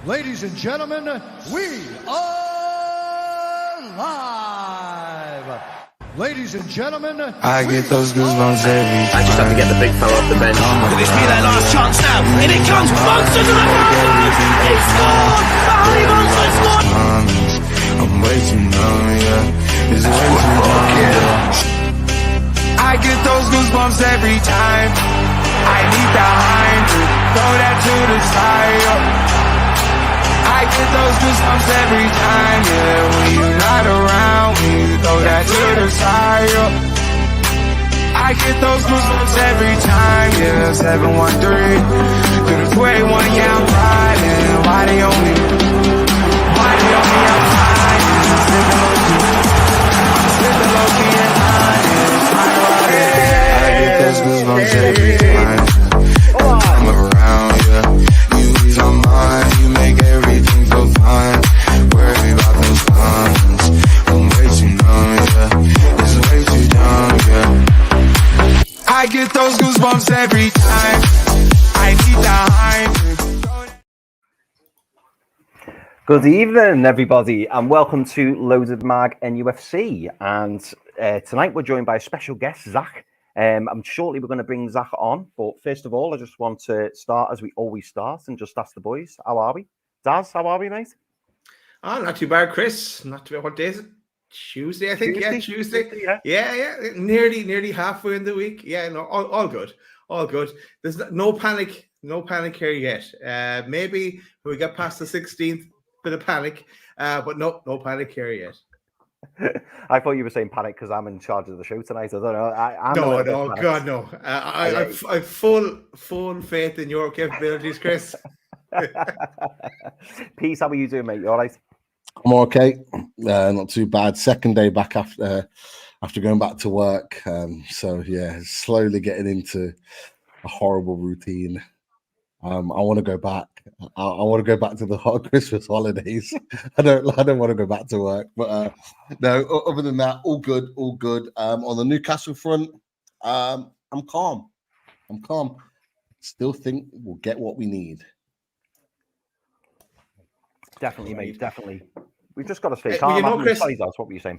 Ladies and gentlemen, we are live. Ladies and gentlemen, I get those goosebumps every time. I just have to get the big fella off the bench. Could this be their last chance now? In it comes, Monster to the front. He scored! Barney Monster scored! I'm way too numb, yeah. It's way too numb, yeah. I get those goosebumps every time. I need that hind to throw that to the side, yeah. I get those goosebumps every time, yeah. When you're not around, when you throw that to the side, yeah. I get those goosebumps every time, yeah. 713 through the 281, yeah, I'm riding. Why they on me? I'm hiding. Sipping low-key and hiding. I get those goosebumps every time. I'm around, yeah. You ease my mind, you make everything feel fine. Worry about those times. I'm way too numb, yeah. It's way too dumb, yeah. I get those goosebumps every time. I need the hype. Good evening, everybody, and welcome to Loaded Mag NUFC. And tonight we're joined by a special guest, Zach. I'm shortly we're going to bring Zach on, but first of all, I just want to start as we always start and just ask the boys, how are we? Daz, how are we, mate? Oh, not too bad, Chris. Not too bad. What day is it? Tuesday, I think. Tuesday. Yeah. Nearly halfway in the week. Yeah, no, all good. All good. There's no panic here yet. Maybe when we get past the 16th, bit of panic, but no panic here yet. I thought you were saying panic because I'm in charge of the show tonight. I don't know. No, God, no. I've full faith in your capabilities, Chris. Peace, how are you doing, mate? You all right? I'm okay. Not too bad. Second day back after going back to work. So yeah, slowly getting into a horrible routine. I want to go back. I want to go back to the hot Christmas holidays. I don't want to go back to work. But no, other than that, all good. On the Newcastle front, I'm calm. Still think we'll get what we need. Definitely, mate. Definitely. We've just got to stay calm. Chris, sorry, that's what were you saying?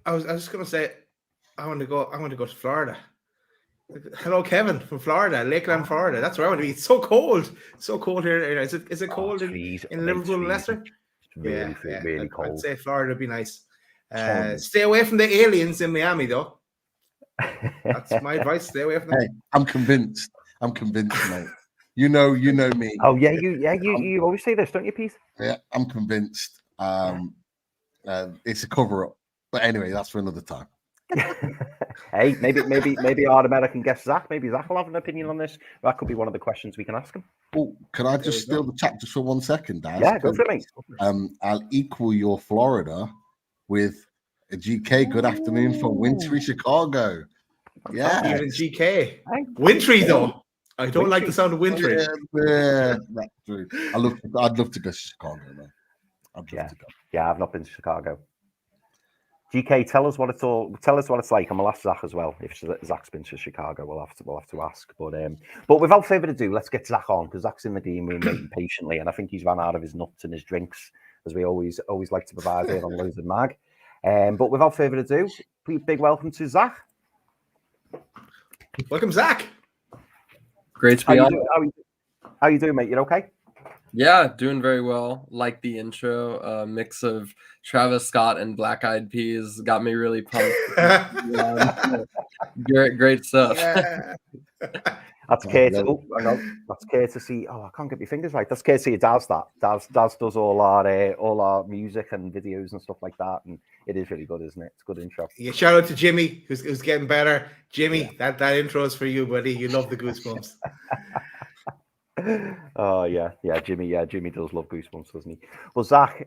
I was just going to say, I want to go to Florida. Hello, Kevin from Florida, Lakeland, Florida. That's where I want to be. It's so cold. So cold here. Is it cold in Liverpool and Leicester? It's really cold. I'd say Florida would be nice. Stay away from the aliens in Miami, though. That's my advice. Stay away from them. Hey, I'm convinced, mate. You know me. Oh yeah, you always say this, don't you, Pete? Yeah, I'm convinced. It's a cover-up. But anyway, that's for another time. Hey, maybe our American guest Zach. Maybe Zach will have an opinion on this. That could be one of the questions we can ask him. Oh, can I just steal the chat just for 1 second, Dan? Yeah, go for it, mate. I'll equal your Florida with a GK. Good afternoon from wintry Chicago. Yeah, even GK. Wintry though. I don't like the sound of wintry. Yeah, that's true. I'd love to go to Chicago, man. I'd love to go. Yeah, I've not been to Chicago. GK, tell us what it's like. I'm gonna ask Zach as well. If Zach's been to Chicago, we'll have to ask. But without further ado, let's get Zach on because Zach's in the green room waiting patiently, and I think he's run out of his nuts and his drinks, as we always like to provide here on Loaded Mag. But without further ado, big welcome to Zach. Welcome, Zach. Great to be on. How you doing, mate? You okay? Yeah, doing very well. Like the intro, mix of Travis Scott and Black Eyed Peas got me really pumped. Great stuff. Yeah. That's courtesy. Oh, I can't get my fingers right. That's courtesy of Daz. Daz does all our music and videos and stuff like that, and it is really good, isn't it? It's a good intro. Yeah, shout out to Jimmy, who's getting better. Jimmy, that intro is for you, buddy. You love the goosebumps. Oh yeah, Jimmy does love goosebumps, doesn't he? Well, Zach,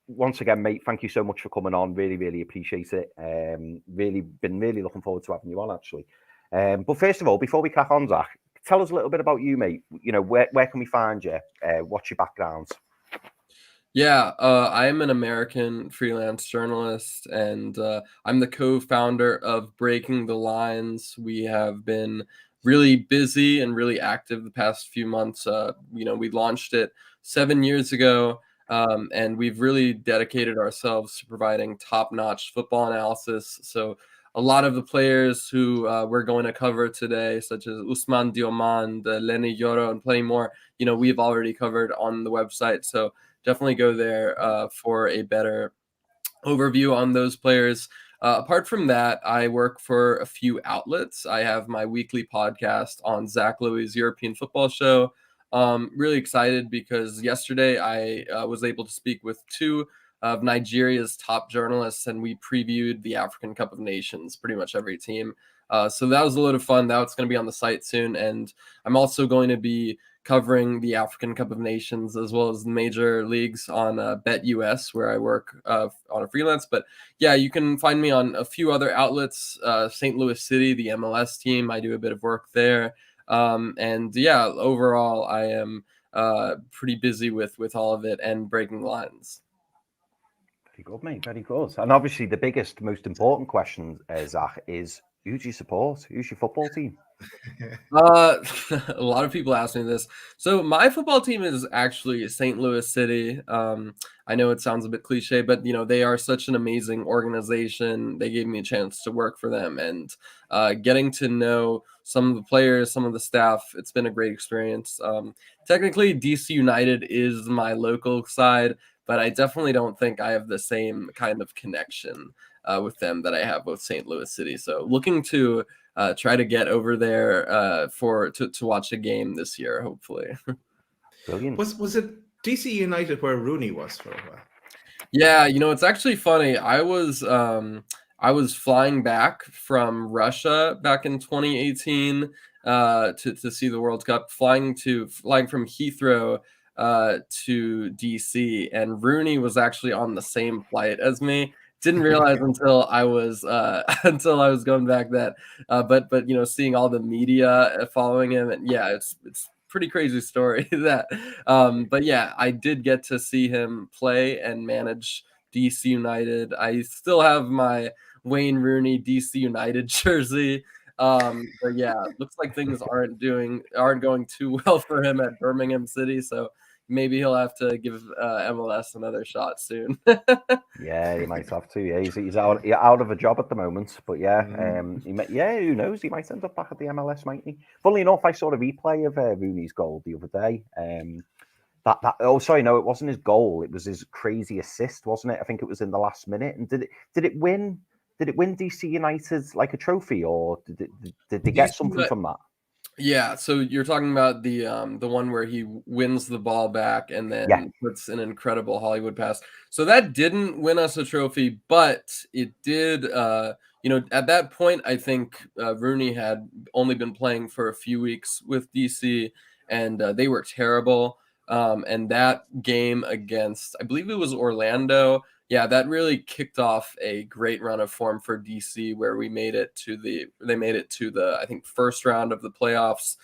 once again, mate, thank you so much for coming on. Really appreciate it. Been really looking forward to having you on, actually. But first of all, before we crack on, Zach, tell us a little bit about you, mate. You know, where can we find you? What's your background? Yeah, I am an American freelance journalist, and I'm the co-founder of Breaking the Lines. We have been really busy and really active the past few months. We launched it 7 years ago, and we've really dedicated ourselves to providing top-notch football analysis. So a lot of the players who we're going to cover today, such as Ousmane Diomande, Lenny Yoro, and plenty more, we've already covered on the website. So definitely go there for a better overview on those players. Apart from that, I work for a few outlets. I have my weekly podcast on Zach Lowy's European Football Show. Really excited because yesterday I was able to speak with two of Nigeria's top journalists, and we previewed the African Cup of Nations, pretty much every team. So that was a lot of fun. That's going to be on the site soon. And I'm also going to be covering the African Cup of Nations as well as the major leagues on Bet US, where I work on a freelance. But yeah, you can find me on a few other outlets. St. Louis City, the MLS team, I do a bit of work there. And yeah, overall, I am pretty busy with all of it and breaking lines. Very good, mate. Very good. And obviously, the biggest, most important question, Zach, is who do you support? Who's your football team? A lot of people ask me this. So my football team is actually St. Louis City. I know it sounds a bit cliche, but they are such an amazing organization. They gave me a chance to work for them, and getting to know some of the players, some of the staff, it's been a great experience. Technically, DC United is my local side, but I definitely don't think I have the same kind of connection with them that I have with St. Louis City. So looking to try to get over there to watch a game this year, hopefully. Brilliant. Was it DC United where Rooney was for a while? Yeah, it's actually funny. I was flying back from Russia back in 2018 to see the World Cup, flying from Heathrow to DC, and Rooney was actually on the same flight as me. Didn't realize until I was going back that, but seeing all the media following him, and yeah, it's pretty crazy story that, but yeah, I did get to see him play and manage DC United. I still have my Wayne Rooney DC United jersey. But yeah, looks like things aren't going too well for him at Birmingham City, so maybe he'll have to give MLS another shot soon. Yeah, he might have to. Yeah, he's out of a job at the moment. But yeah, who knows? He might end up back at the MLS, mightn't he? Funnily enough, I saw a replay of Rooney's goal the other day. It wasn't his goal. It was his crazy assist, wasn't it? I think it was in the last minute. And did it win? Did it win DC United like a trophy, or did they get something from that? Yeah, so you're talking about the one where he wins the ball back and then puts an incredible Hollywood pass. So that didn't win us a trophy, but it did. At that point, I think Rooney had only been playing for a few weeks with DC, and they were terrible. And that game against, I believe it was Orlando. Yeah, that really kicked off a great run of form for DC, where they made it to the I think first round of the playoffs.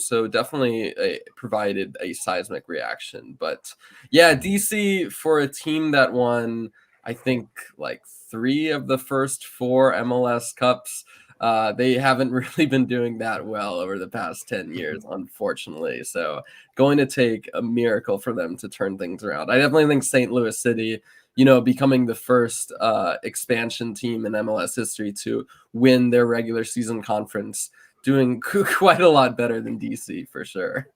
So definitely provided a seismic reaction. But yeah, DC, for a team that won, I think, like 3 of the first 4 MLS Cups, they haven't really been doing that well over the past 10 years, unfortunately. So going to take a miracle for them to turn things around. I definitely think St. Louis City, becoming the first expansion team in MLS history to win their regular season conference, doing quite a lot better than DC for sure.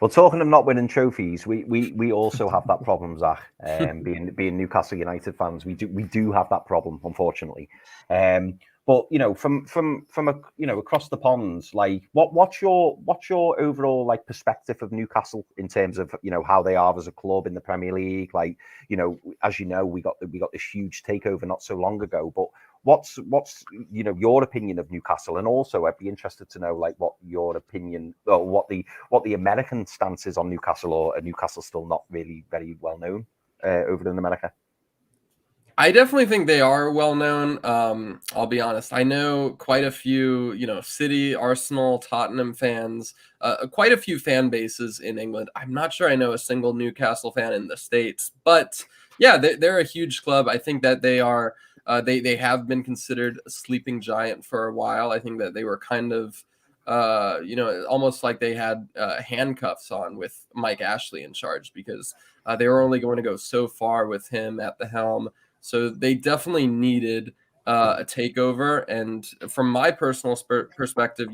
Well, talking of not winning trophies, we also have that problem, Zach. Being Newcastle United fans, we do have that problem, unfortunately. But from across the pond, like what's your overall like perspective of Newcastle in terms of how they are as a club in the Premier League? Like as we got this huge takeover not so long ago. But what's your opinion of Newcastle? And also, I'd be interested to know like what your opinion or what the American stance is on Newcastle, or are Newcastle still not really very well known over in America? I definitely think they are well known. I'll be honest. I know quite a few, City, Arsenal, Tottenham fans, quite a few fan bases in England. I'm not sure I know a single Newcastle fan in the States, but yeah, they're a huge club. I think that they are They have been considered a sleeping giant for a while. I think that they were kind of almost like they had handcuffs on with Mike Ashley in charge, because they were only going to go so far with him at the helm. So they definitely needed a takeover. And from my personal perspective,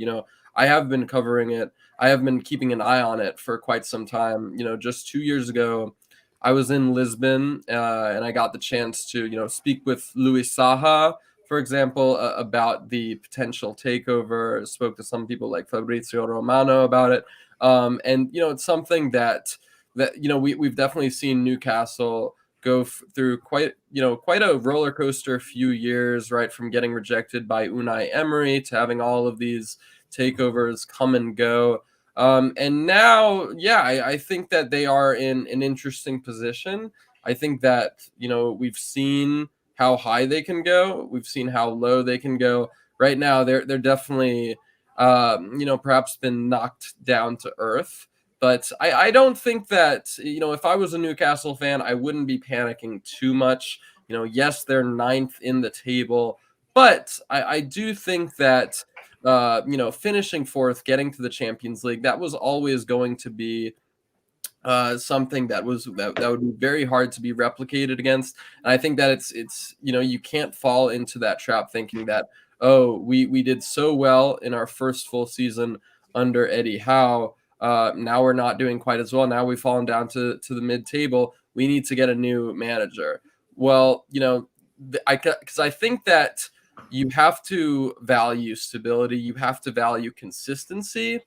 I have been covering it. I have been keeping an eye on it for quite some time. Just 2 years ago, I was in Lisbon and I got the chance to, speak with Lowy, for example, about the potential takeover. Spoke to some people like Fabrizio Romano about it. And it's something that we've definitely seen Newcastle go through quite a roller coaster few years, right? From getting rejected by Unai Emery to having all of these takeovers come and go. And now, I think that they are in an interesting position. I think that, we've seen how high they can go. We've seen how low they can go. Right now, they're definitely, perhaps been knocked down to earth. But I don't think that, if I was a Newcastle fan, I wouldn't be panicking too much. Yes, they're 9th in the table, but I do think that, finishing 4th, getting to the Champions League, that was always going to be something that would be very hard to be replicated against. And I think that it's you can't fall into that trap thinking that, oh, we did so well in our first full season under Eddie Howe. Now we're not doing quite as well. Now we've fallen down to the mid-table. We need to get a new manager. Well, because I think that you have to value stability. You have to value consistency.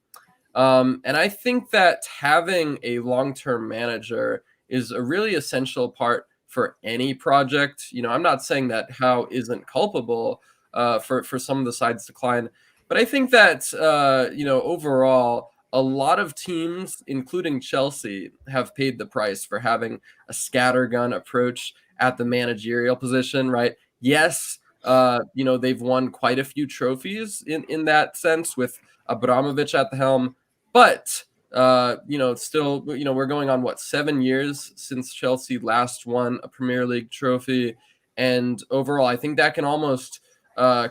And I think that having a long-term manager is a really essential part for any project. I'm not saying that Howe isn't culpable for some of the side's decline, but I think that, overall, a lot of teams, including Chelsea, have paid the price for having a scattergun approach at the managerial position, right? Yes, they've won quite a few trophies in that sense with Abramovich at the helm, but still, we're going on 7 years since Chelsea last won a Premier League trophy, and overall, I think that can almost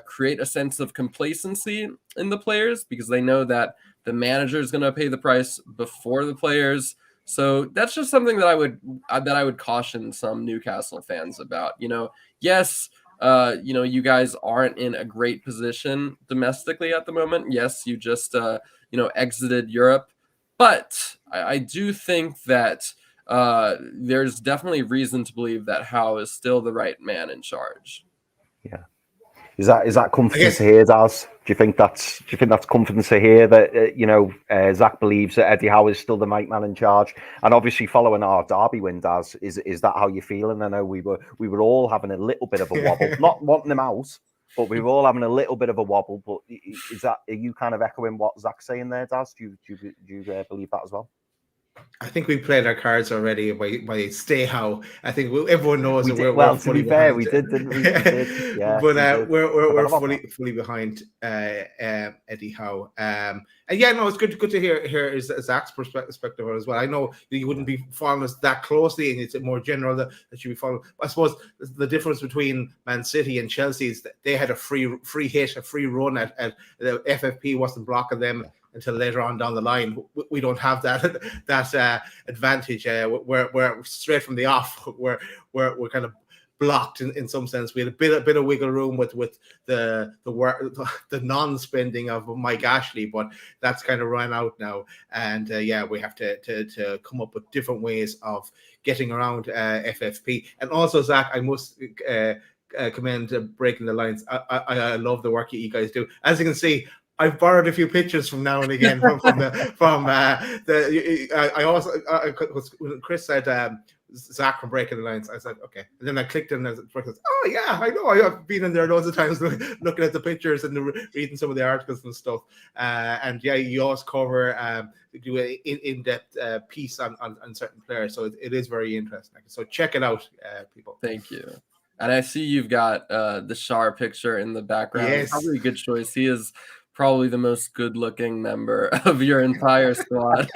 create a sense of complacency in the players, because they know that the manager is going to pay the price before the players. So that's just something that I would caution some Newcastle fans about. Yes, you guys aren't in a great position domestically at the moment. Yes, you just exited Europe, but I do think that there's definitely reason to believe that Howe is still the right man in charge. Yeah. Is that confidence to hear, Daz? Do you think that's confidence to hear that Zach believes that Eddie Howe is still the right man in charge? And obviously, following our derby win, Daz, is that how you're feeling? I know we were all having a little bit of a wobble, not wanting them out, but we were all having a little bit of a wobble. But are you kind of echoing what Zach's saying there, Daz? Do you believe that as well? I think we played our cards already by stay Howe. I think everyone knows that we're fully behind. We did, didn't we? Yeah, but we're fully behind Eddie Howe. And it's good to hear Zach's perspective as well. I know you wouldn't be following us that closely, and it's more general that you be following. I suppose the difference between Man City and Chelsea is that they had a free hit, a free run at the FFP wasn't blocking them until later on down the line. We don't have that advantage. We're straight from the off. We're kind of blocked in some sense. We had a bit of wiggle room with the non-spending of Mike Ashley, but that's kind of run out now. And we have to come up with different ways of getting around FFP. And also, Zach, I must commend Breaking the Lines. I love the work you guys do. As you can see, I've borrowed a few pictures from now and again I also when Chris said Zach from Breaking the Lines, I said okay, and then I clicked in and oh yeah, I know, I've been in there loads of times looking at the pictures and reading some of the articles and stuff. And you always cover do an in-depth piece on certain players, so it is very interesting. So check it out, people. Thank you. And I see you've got the Shar picture in the background. Yes. Probably a good choice. He is probably the most good-looking member of your entire squad.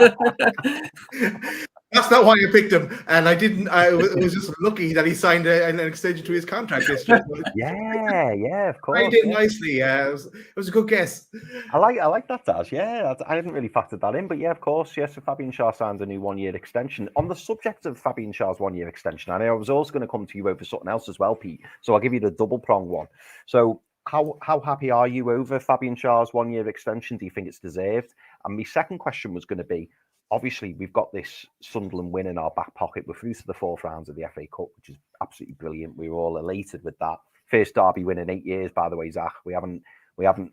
That's not why I picked him, and I didn't. I was just lucky that he signed an extension to his contract this year. Yeah, of course. I did nicely. Yeah, it was a good guess. I like that, Daz. Yeah, I hadn't really factored that in, but yeah, of course, yes. So Fabian Schär signed a new 1-year extension. On the subject of Fabian Schär's 1-year extension, I know I was also going to come to you over something else as well, Pete. So I'll give you the double prong one. So how happy are you over Fabian Schär's 1-year extension? Do you think it's deserved? And my second question was going to be, obviously, we've got this Sunderland win in our back pocket. We're through to the 4th round of the FA Cup, which is absolutely brilliant. We were all elated with that. First derby win in 8 years, by the way, Zach. We haven't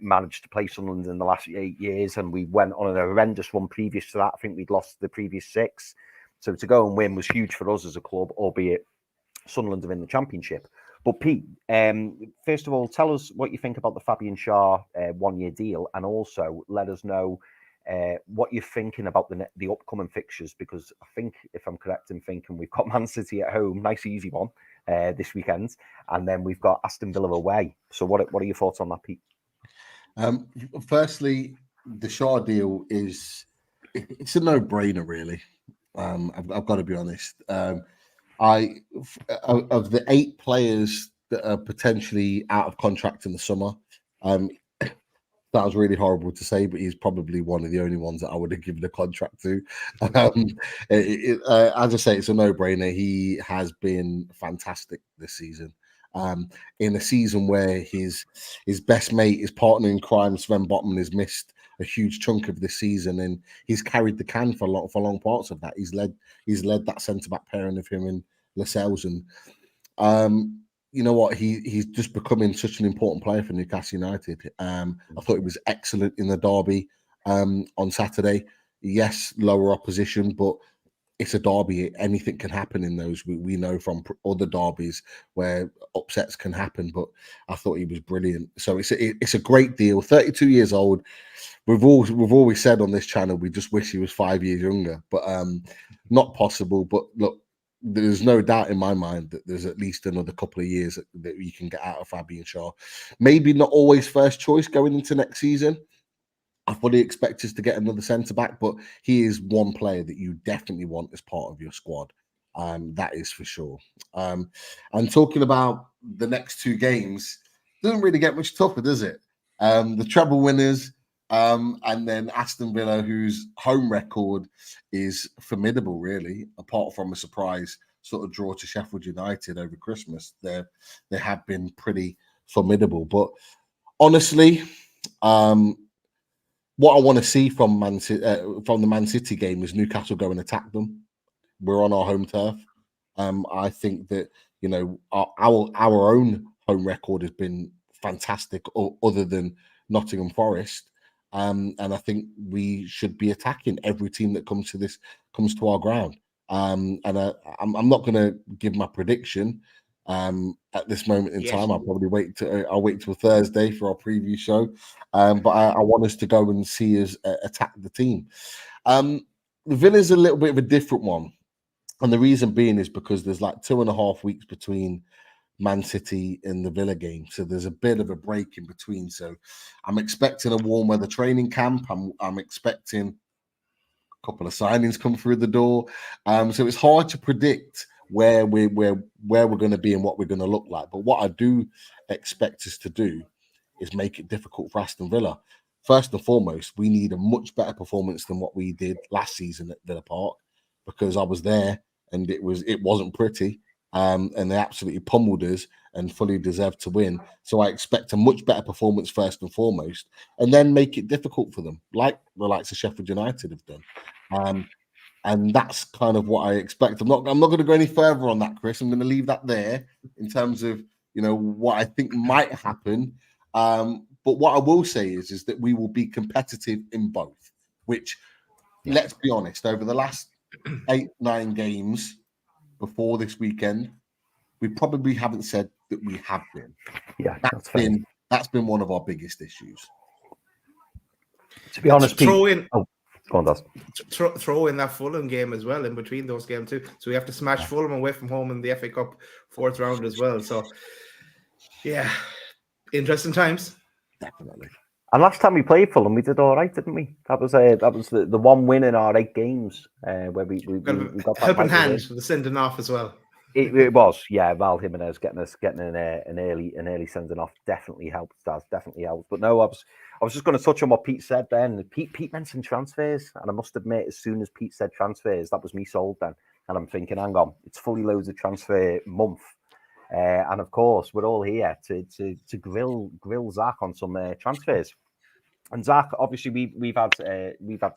managed to play Sunderland in the last 8 years, and we went on an horrendous one previous to that. I think we'd lost the previous 6. So to go and win was huge for us as a club, albeit Sunderland are in the Championship. But Pete, first of all, tell us what you think about the Fabian Schär 1-year deal, and also let us know what you're thinking about the upcoming fixtures, because I think, if I'm correct in thinking, we've got Man City at home, nice easy one this weekend, and then we've got Aston Villa away. So what are your thoughts on that, Pete? Firstly, the Schär deal it's a no-brainer, really. I've got to be honest. Of the 8 players that are potentially out of contract in the summer, that was really horrible to say, but he's probably one of the only ones that I would have given a contract to. As I say, it's a no-brainer. He has been fantastic this season. In a season where his best mate, his partner in crime, Sven Botman, has missed a huge chunk of this season, and he's carried the can for long parts of that. He's led that centre-back pairing of him and Lascelles, and you know what? He's just becoming such an important player for Newcastle United. I thought he was excellent in the derby on Saturday. Yes, lower opposition, but it's a derby. Anything can happen in those. We know from other derbies where upsets can happen, but I thought he was brilliant. So it's a great deal. 32 years old. We've always said on this channel we just wish he was 5 years younger, but not possible. But look, there's no doubt in my mind that there's at least another couple of years that you can get out of Fabian Schär. Maybe not always first choice going into next season. I fully expect us to get another centre-back, but he is one player that you definitely want as part of your squad. That is for sure. And talking about the next 2 games, doesn't really get much tougher, does it? The treble winners, and then Aston Villa, whose home record is formidable, really, apart from a surprise sort of draw to Sheffield United over Christmas. They have been pretty formidable. But honestly, what I want to see from the Man City game is Newcastle go and attack them. We're on our home turf. I think that, you know, our own home record has been fantastic, other than Nottingham Forest. And I think we should be attacking every team that comes to our ground. And I'm not going to give my prediction at this moment in time. I'll probably wait till Thursday for our preview show. But I want us to go and see us attack the team. The Villa's a little bit of a different one, and the reason being is because there's like 2.5 weeks between Man City and the Villa game, so there's a bit of a break in between. So I'm expecting a warm weather training camp. I'm expecting a couple of signings come through the door. So it's hard to predict where we're going to be and what we're going to look like. But what I do expect us to do is make it difficult for Aston Villa. First and foremost, we need a much better performance than what we did last season at Villa Park, because I was there and it wasn't pretty. And they absolutely pummeled us and fully deserved to win. So I expect a much better performance first and foremost, and then make it difficult for them, like the likes of Sheffield United have done. And that's kind of what I expect. I'm not going to go any further on that, Chris. I'm going to leave that there in terms of, you know, what I think might happen. But what I will say is that we will be competitive in both, which, let's be honest, over the last 8-9 games before this weekend, we probably haven't said that we have been. Yeah, that's been one of our biggest issues. To be honest, throw in that Fulham game as well in between those games too. So we have to smash Fulham away from home in the FA Cup 4th round as well. So yeah, interesting times. Definitely. And last time we played Fulham, we did all right, didn't we? That was the one win in our 8 games where we got that helping vital hand win. for the sending off as well. It was, yeah. Val Jimenez getting an early sending off definitely helped. That's definitely helped. But no, I was just going to touch on what Pete said then. Pete mentioned transfers, and I must admit, as soon as Pete said transfers, that was me sold then. And I'm thinking, hang on, it's fully loaded transfer month, and of course we're all here to grill Zach on some transfers. And Zach, obviously, we've had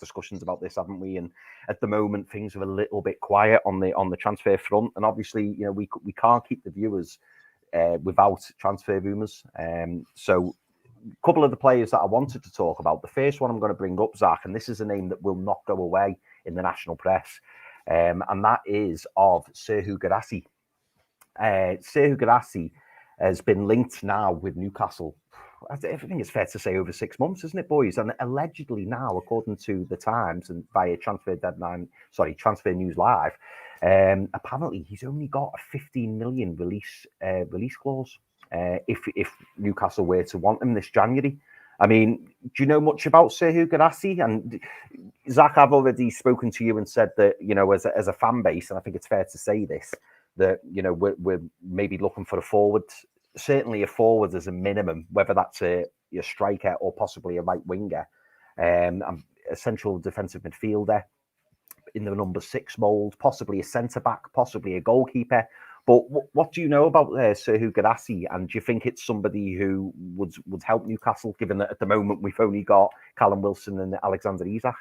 discussions about this, haven't we? And at the moment, things are a little bit quiet on the transfer front. And obviously, we can't keep the viewers without transfer rumours. So, a couple of the players that I wanted to talk about. The first one I'm going to bring up, Zach, and this is a name that will not go away in the national press, and that is of Serhou Guirassy. Serhou Guirassy has been linked now with Newcastle. I think it's fair to say over 6 months, isn't it, boys? And allegedly now, according to the Times and via Transfer News Live, apparently he's only got a 15 million release clause if Newcastle were to want him this January. I mean, do you know much about Serhou Guirassy? And Zach, I've already spoken to you and said that, as a fan base, and I think it's fair to say this, that, we're maybe looking for a forward. Certainly a forward as a minimum, whether that's a striker or possibly a right winger, a central defensive midfielder in the number 6 mould, possibly a centre back, possibly a goalkeeper. But what do you know about Serhou Guirassy? And do you think it's somebody who would help Newcastle, given that at the moment we've only got Callum Wilson and Alexander Isak?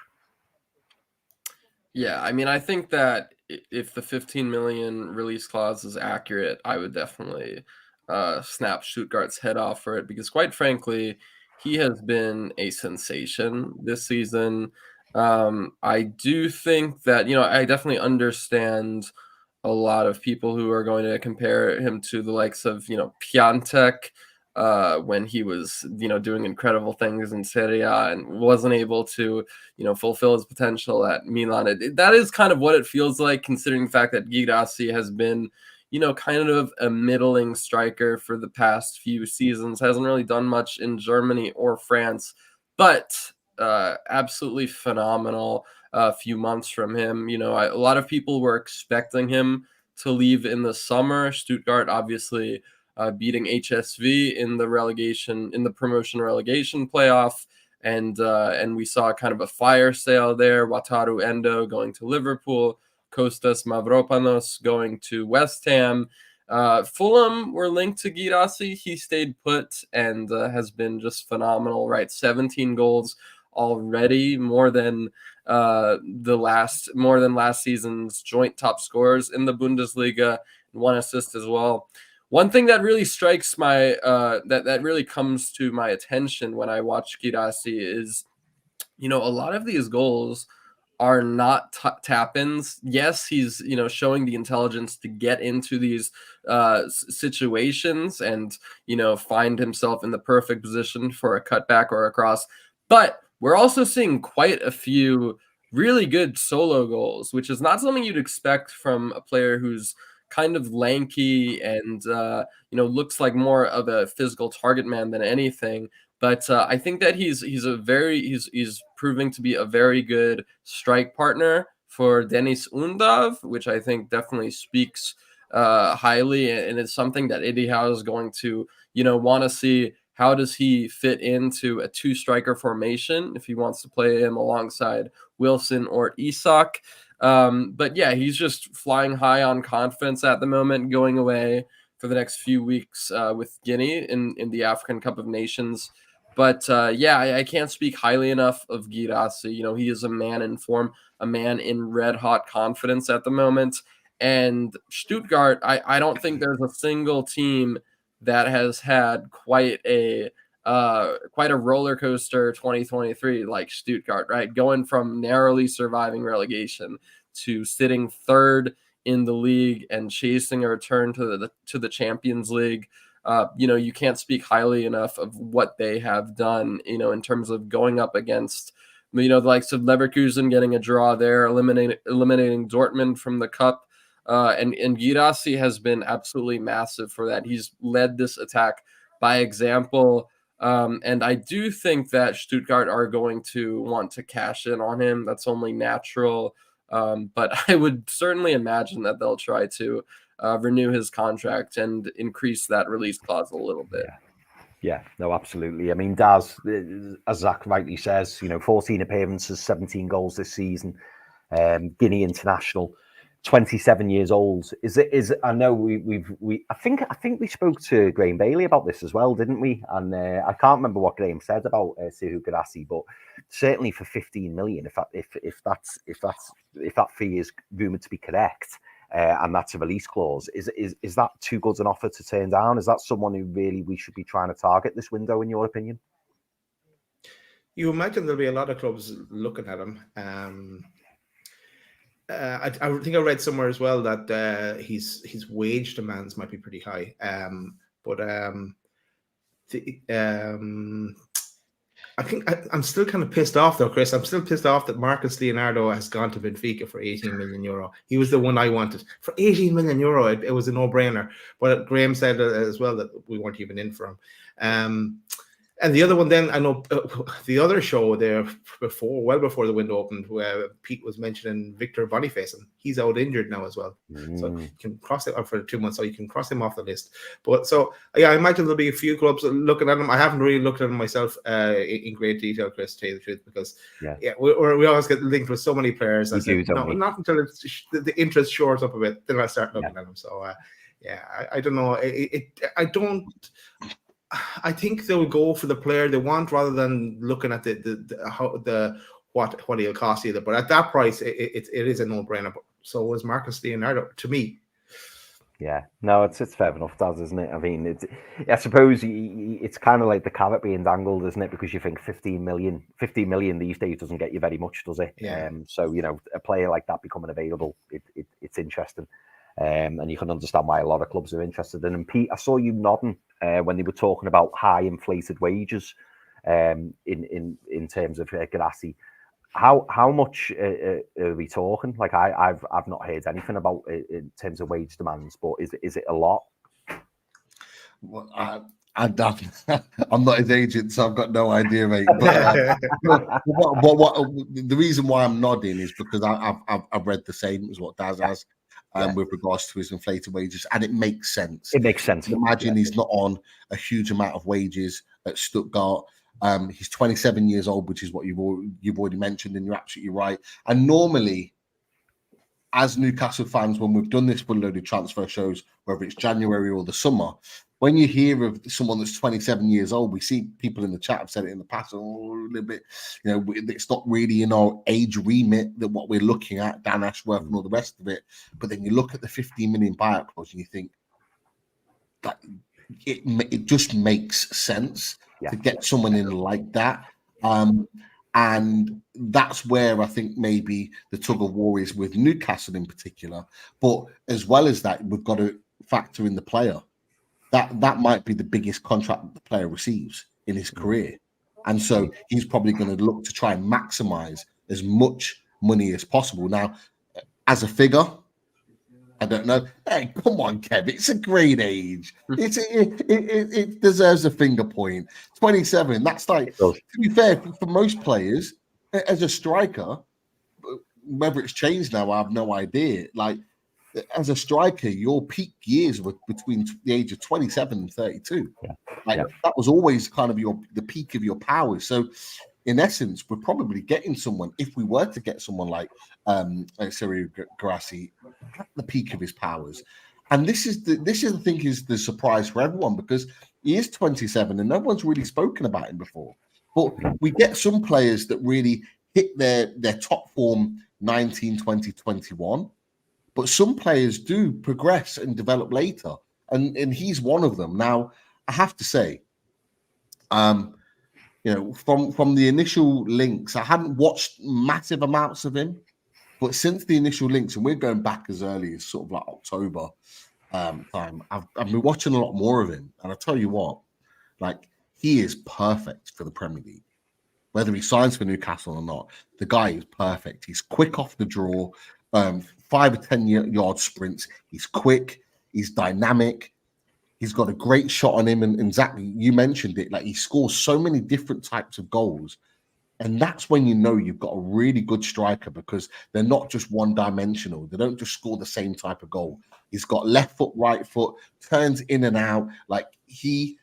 Yeah, I mean, I think that if the 15 million release clause is accurate, I would definitely snap Stuttgart's head off for it, because quite frankly, he has been a sensation this season. I do think that, I definitely understand a lot of people who are going to compare him to the likes of, Piatek, when he was, doing incredible things in Serie A and wasn't able to, fulfill his potential at Milan. That is kind of what it feels like, considering the fact that Guirassy has been, kind of a middling striker for the past few seasons. Hasn't really done much in Germany or France, but absolutely phenomenal few months from him. A lot of people were expecting him to leave in the summer. Stuttgart obviously beating HSV in the promotion relegation playoff. And we saw kind of a fire sale there. Wataru Endo going to Liverpool, Kostas Mavropanos going to West Ham. Fulham were linked to Guirassy. He stayed put and has been just phenomenal, right? 17 goals already, more than last season's joint top scorers in the Bundesliga, and 1 assist as well. One thing that really strikes my that really comes to my attention when I watch Guirassy is, a lot of these goals are not tap-ins. Yes, he's showing the intelligence to get into these situations and find himself in the perfect position for a cutback or a cross. But we're also seeing quite a few really good solo goals, which is not something you'd expect from a player who's kind of lanky and looks like more of a physical target man than anything. But I think that he's proving to be a very good strike partner for Dennis Undav, which I think definitely speaks highly, and it's something that Eddie Howe is going to want to see. How does he fit into a 2-striker formation if he wants to play him alongside Wilson or Isak? But yeah, he's just flying high on confidence at the moment, going away for the next few weeks with Guinea in the African Cup of Nations. But I can't speak highly enough of Guirassy. He is a man in form, a man in red-hot confidence at the moment. And Stuttgart, I don't think there's a single team that has had quite a roller coaster 2023 like Stuttgart, right? Going from narrowly surviving relegation to sitting 3rd in the league and chasing a return to the Champions League. You can't speak highly enough of what they have done, in terms of going up against, the likes of Leverkusen, getting a draw there, eliminating Dortmund from the cup. And Guirassy has been absolutely massive for that. He's led this attack by example. And I do think that Stuttgart are going to want to cash in on him. That's only natural. But I would certainly imagine that they'll try to renew his contract and increase that release clause a little bit. Yeah, no, absolutely. I mean, Daz, as Zach rightly says, 14 appearances, 17 goals this season. Guinea international, 27 years old. I know I think we spoke to Graham Bailey about this as well, didn't we? And I can't remember what Graham said about Sekou Girassi, but certainly for 15 million, if that fee is rumored to be correct, and that's a release clause, is that too good an offer to turn down? Is that someone who really we should be trying to target this window, in your opinion? You imagine there'll be a lot of clubs looking at him. I think I read somewhere as well that his wage demands might be pretty high. I think I'm still kind of pissed off though, Chris. I'm still pissed off that Marcus Leonardo has gone to Benfica for 18 million euro. He was the one I wanted for 18 million euro. It was a no-brainer. But Graham said as well that we weren't even in for him. And the other one, then I know the other show there well before the window opened, where Pete was mentioning Victor Boniface, and he's out injured now as well. So you can cross it for 2 months, so you can cross him off the list. But so yeah, I imagine there'll be a few clubs looking at him. I haven't really looked at him myself in great detail, Chris, to tell you the truth, because we always get linked with so many players. Not until the interest shores up a bit, then I start looking at them. So I don't know. I think they'll go for the player they want rather than looking at what he'll cost either. But at that price, it is a no-brainer. But so was Marcus Leonardo to me. Yeah, no, it's fair enough, Daz, isn't it? I mean, I suppose it's kind of like the carrot being dangled, isn't it? Because you think 15 million these days doesn't get you very much, does it? Yeah. So a player like that becoming available, it's interesting. And you can understand why a lot of clubs are interested in him. Pete, I saw you nodding when they were talking about high inflated wages in terms of Girassi. How much are we talking? Like I've not heard anything about it in terms of wage demands, but is it a lot? Well, I'm not his agent, so I've got no idea, mate. But the reason why I'm nodding is because I've read the same as what Daz has. With regards to his inflated wages, and it makes sense. It makes sense. Imagine he's not on a huge amount of wages at Stuttgart. He's 27 years old, which is what you've already mentioned, and you're absolutely right. And normally, as Newcastle fans, when we've done this full-loaded transfer shows, whether it's January or the summer, when you hear of someone that's 27 years old, we see people in the chat have said it in the past, a little bit, it's not really in our age remit that what we're looking at, Dan Ashworth and all the rest of it. But then you look at the 15 million buyout clause and you think that it just makes sense to get someone in like that. And that's where I think maybe the tug of war is with Newcastle in particular. But as well as that, we've got to factor in the player. That might be the biggest contract that the player receives in his career. And so he's probably going to look to try and maximize as much money as possible. Now, as a figure, I don't know. Hey, come on, Kev. It's a great age. It deserves a finger point. 27. That's like, to be fair, for most players, as a striker, whether it's changed now, I have no idea. Like, as a striker, your peak years were between the age of 27 and 32. That was always kind of the peak of your powers. So, in essence, we're probably getting someone, if we were to get someone like Sekou Girassi, at the peak of his powers. And this is the surprise for everyone, because he is 27 and no one's really spoken about him before. But we get some players that really hit their top form 19, 20, 21. But some players do progress and develop later, and he's one of them. Now, I have to say, from the initial links, I hadn't watched massive amounts of him, but since the initial links, and we're going back as early as sort of like October time, I've been watching a lot more of him, and I tell you what, like, he is perfect for the Premier League. Whether he signs for Newcastle or not, the guy is perfect. He's quick off the draw. 5 or 10 yard sprints. He's quick. He's dynamic. He's got a great shot on him, and Zach, you mentioned it. Like, he scores so many different types of goals, and that's when you know you've got a really good striker, because they're not just one-dimensional. They don't just score the same type of goal. He's got left foot, right foot, turns in and out. Like, he's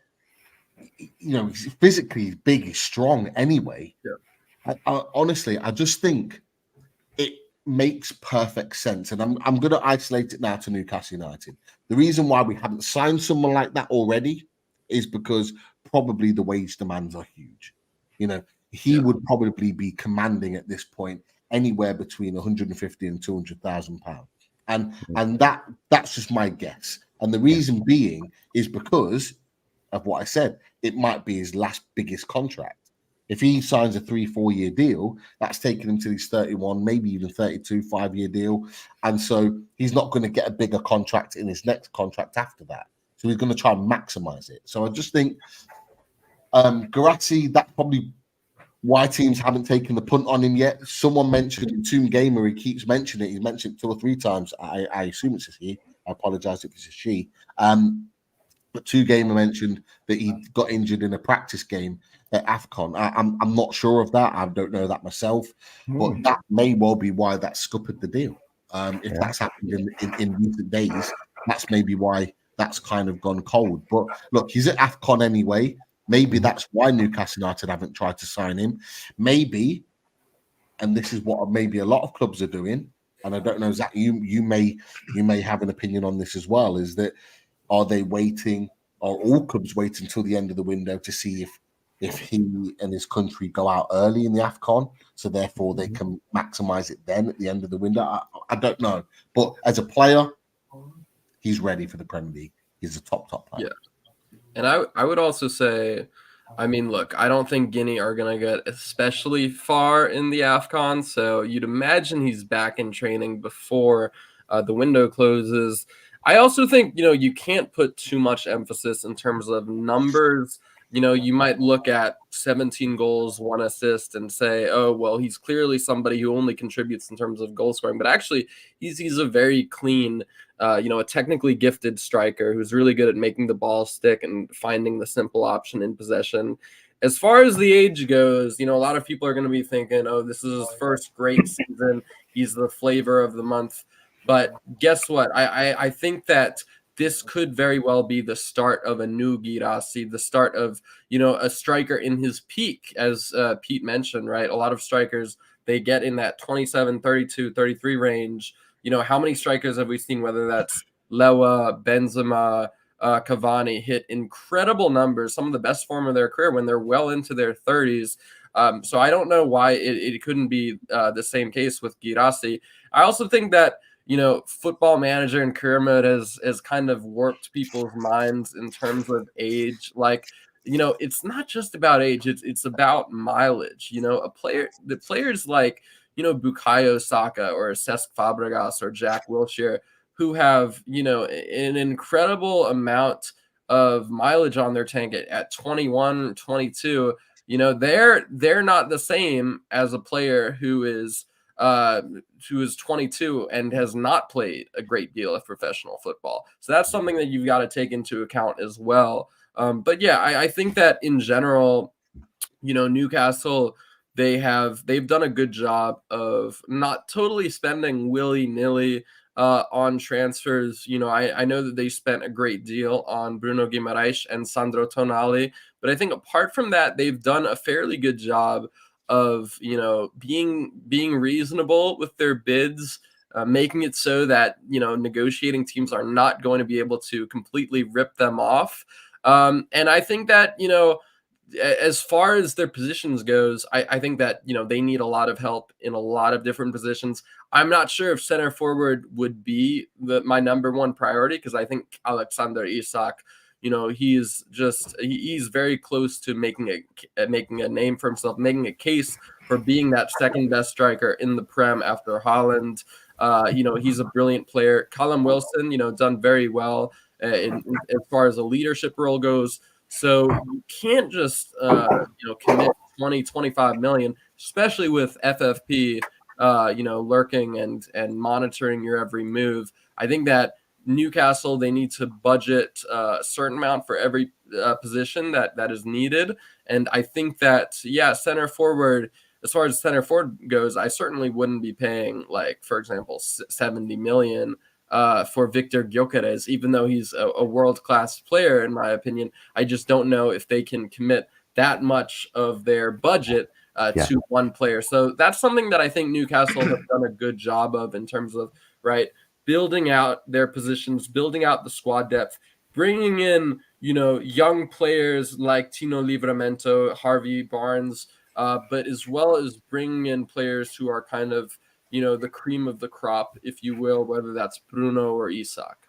physically big, he's strong anyway. Yeah. I honestly, I just think it makes perfect sense. And I'm going to isolate it now to Newcastle United. The reason why we haven't signed someone like that already is because probably the wage demands are huge. He would probably be commanding at this point anywhere between 150 and 200,000 pounds. And that's just my guess. And the reason being is because of what I said. It might be his last biggest contract. If he signs a 3-4 year deal, that's taking him to his 31, maybe even 32 5-year deal. And so he's not going to get a bigger contract in his next contract after that. So he's going to try and maximize it. So I just think Guirassy, that's probably why teams haven't taken the punt on him yet. Someone mentioned in Toon Gamer, he keeps mentioning it. He's mentioned it 2 or 3 times. I assume it's a he. I apologize if it's a she. But Toon Gamer mentioned that he got injured in a practice game at AFCON. I'm not sure of that. I don't know that myself. But that may well be why that scuppered the deal. If that's happened in recent days, that's maybe why that's kind of gone cold. But look, he's at AFCON anyway. Maybe that's why Newcastle United haven't tried to sign him. Maybe, and this is what maybe a lot of clubs are doing, and I don't know, Zach, you may have an opinion on this as well, is that are they waiting, are all clubs waiting until the end of the window to see if he and his country go out early in the AFCON, so therefore they can maximize it then at the end of the window? I don't know. But as a player, he's ready for the Premier League. He's a top player. Yeah. And I would also say, I mean, look, I don't think Guinea are going to get especially far in the AFCON. So you'd imagine he's back in training before the window closes. I also think, you can't put too much emphasis in terms of numbers. You might look at 17 goals, 1 assist and say, oh, well, he's clearly somebody who only contributes in terms of goal scoring. But actually, he's a very clean, a technically gifted striker who's really good at making the ball stick and finding the simple option in possession. As far as the age goes, a lot of people are going to be thinking, oh, this is his first great season. He's the flavor of the month. But guess what? I think that this could very well be the start of a new Guirassy, the start of, a striker in his peak, as Pete mentioned, right? A lot of strikers, they get in that 27, 32, 33 range. How many strikers have we seen, whether that's Lowy, Benzema, Cavani, hit incredible numbers, some of the best form of their career when they're well into their 30s. So I don't know why it couldn't be the same case with Guirassy. I also think that, Football Manager and career mode has kind of warped people's minds in terms of age. Like, it's not just about age; it's about mileage. The players like Bukayo Saka or Cesc Fabregas or Jack Wilshere, who have an incredible amount of mileage on their tank at 21, 22. They're not the same as a player who is 22 and has not played a great deal of professional football. So that's something that you've got to take into account as well. But yeah, I think that in general, Newcastle, they've done a good job of not totally spending willy-nilly on transfers. I know that they spent a great deal on Bruno Guimaraes and Sandro Tonali, but I think apart from that, they've done a fairly good job of being reasonable with their bids, making it so that negotiating teams are not going to be able to completely rip them off. And I think that as far as their positions goes, I think that they need a lot of help in a lot of different positions. I'm not sure if center forward would be my number one priority, because I think Alexander Isak, he's very close to making a name for himself, making a case for being that second best striker in the Prem after Haaland. He's a brilliant player. Callum Wilson, done very well as far as a leadership role goes. So you can't just commit 20, 25 million, especially with FFP lurking and monitoring your every move. I think that Newcastle, they need to budget a certain amount for every position that is needed. And I think that, center forward, as far as center forward goes, I certainly wouldn't be paying, like, for example, 70 million for Victor Gyökeres, even though he's a world-class player, in my opinion. I just don't know if they can commit that much of their budget to one player. So that's something that I think Newcastle have done a good job of in terms of, right, building out their positions, building out the squad depth, bringing in, young players like Tino Livramento, Harvey Barnes, but as well as bringing in players who are kind of, the cream of the crop, if you will, whether that's Bruno or Isak.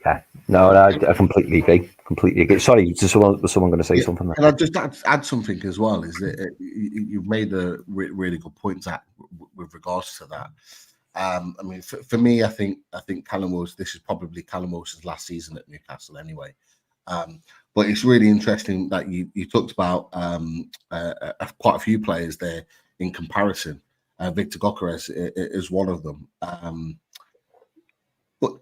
Yeah, no, I completely agree. Completely agree. Sorry, was someone going to say something? And I'll just add something as well. Is that you've made a really good point, Zach, with regards to that. I mean, for me, I think Callum Wilson. This is probably Callum Wilson's last season at Newcastle, anyway. But it's really interesting that you talked about quite a few players there in comparison. Victor Gyökeres is one of them. But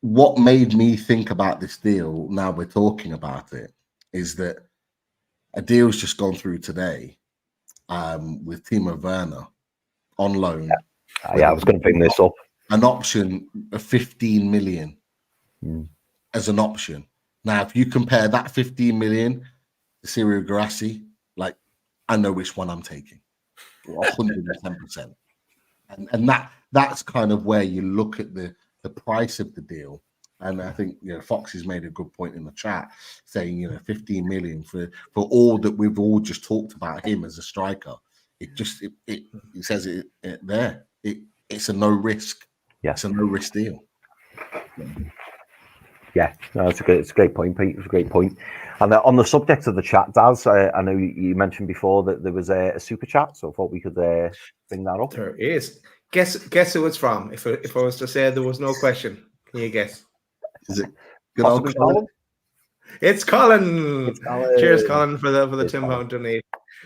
what made me think about this deal, now we're talking about it, is that a deal's just gone through today with Timo Werner on loan. Yeah, I was going to bring this up. An option of 15 million as an option. Now, if you compare that 15 million to Cyril Guirassy, like, I know which one I'm taking. 110%. And that's kind of where you look at the price of the deal. And I think Fox has made a good point in the chat, saying 15 million for all that we've all just talked about him as a striker. It says it there. It's a no risk. Yeah, it's a no risk deal. Yeah, no, it's a great point, Pete. It's a great point. And on the subject of the chat, Daz, I know you mentioned before that there was a super chat, so I thought we could bring that up. There is. Guess who it's from? If I was to say there was no question, can you guess? Is it good old Colin? It's Colin. It's Colin. Cheers, Colin, for the Cheers, £10 donation.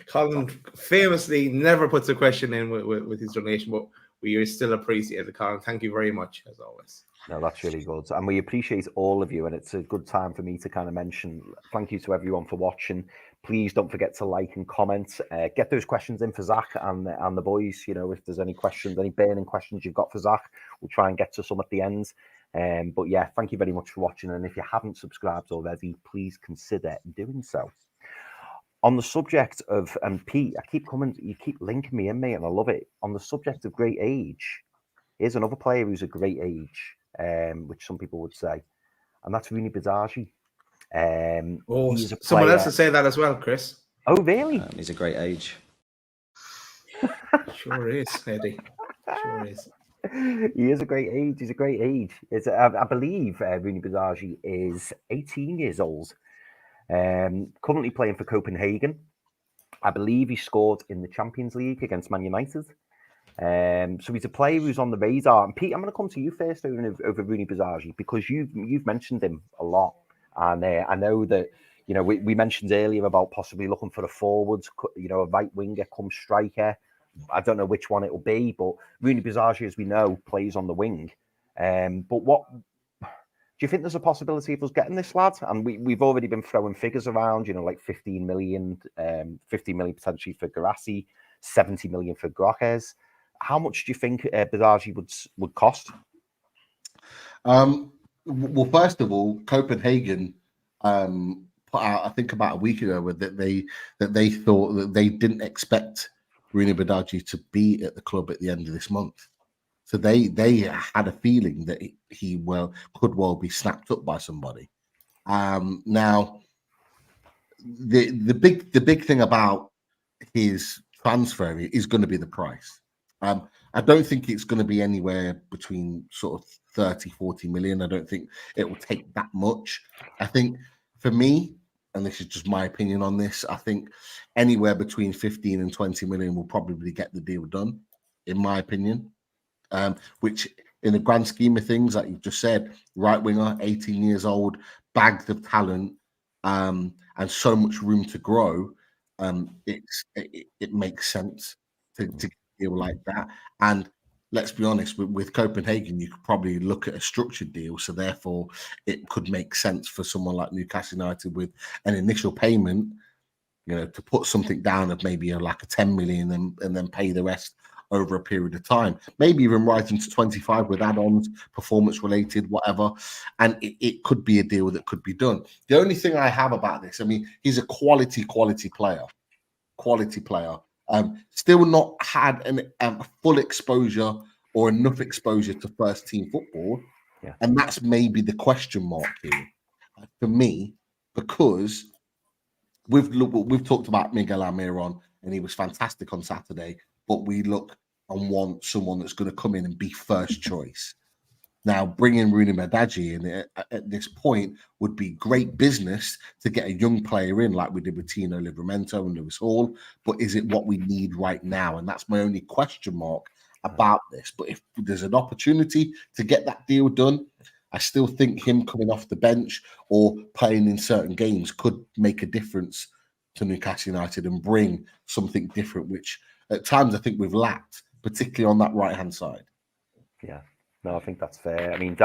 Colin famously never puts a question in with his donation, but we still appreciate it, Colin. Thank you very much, as always. No, that's really good. And we appreciate all of you. And it's a good time for me to kind of mention thank you to everyone for watching. Please don't forget to like and comment. Get those questions in for Zach and the boys. If there's any questions, any burning questions you've got for Zach, we'll try and get to some at the end. But yeah, thank you very much for watching. And if you haven't subscribed already, please consider doing so. On the subject of, and Pete, you keep linking me in, mate, and I love it. On the subject of great age, here's another player who's a great age. Which some people would say, and that's Rooney Badaji. Someone else would say that as well, Chris. Oh, really? He's a great age. Sure is, Eddie. Sure is. He is a great age. He's a great age. I believe Rooney Badaji is 18 years old. Currently playing for Copenhagen. I believe he scored in the Champions League against Man United. So he's a player who's on the radar. And Pete, I'm going to come to you first over Rooney Badaji because you've mentioned him a lot, and I know that we mentioned earlier about possibly looking for a forward, a right winger, come striker. I don't know which one it will be, but Rooney Badaji, as we know, plays on the wing. But what do you think? There's a possibility of us getting this lad? And we've already been throwing figures around, like 15 million potentially for Guirassy, 70 million for Gyökeres. How much do you think Badaji would cost? Well, first of all, Copenhagen put out, I think about a week ago, that they thought that they didn't expect Rooney Badaji to be at the club at the end of this month. So they had a feeling that he could well be snapped up by somebody. Now, the big thing about his transfer is going to be the price. I don't think it's going to be anywhere between sort of 30, 40 million. I don't think it will take that much. I think for me, and this is just my opinion on this, I think anywhere between 15 and 20 million will probably get the deal done, in my opinion. Which in the grand scheme of things, like you've just said, right winger, 18 years old, bags of talent, and so much room to grow. It makes sense to deal like that. And let's be honest, with Copenhagen, you could probably look at a structured deal. So therefore, it could make sense for someone like Newcastle United with an initial payment, to put something down of maybe like a 10 million and then pay the rest over a period of time. Maybe even right into 25 with add-ons, performance related, whatever. And it could be a deal that could be done. The only thing I have about this, I mean, he's a quality player. Still not had a full exposure or enough exposure to first team football. Yeah. And that's maybe the question mark here for me, because we've talked about Miguel Almiron and he was fantastic on Saturday, but we look and want someone that's going to come in and be first choice. Now, bringing Rooney Madaji in at this point would be great business to get a young player in, like we did with Tino Livramento and Lewis Hall. But is it what we need right now? And that's my only question mark about this. But if there's an opportunity to get that deal done, I still think him coming off the bench or playing in certain games could make a difference to Newcastle United and bring something different, which at times I think we've lacked, particularly on that right-hand side. Yeah. No, I think that's fair. I mean,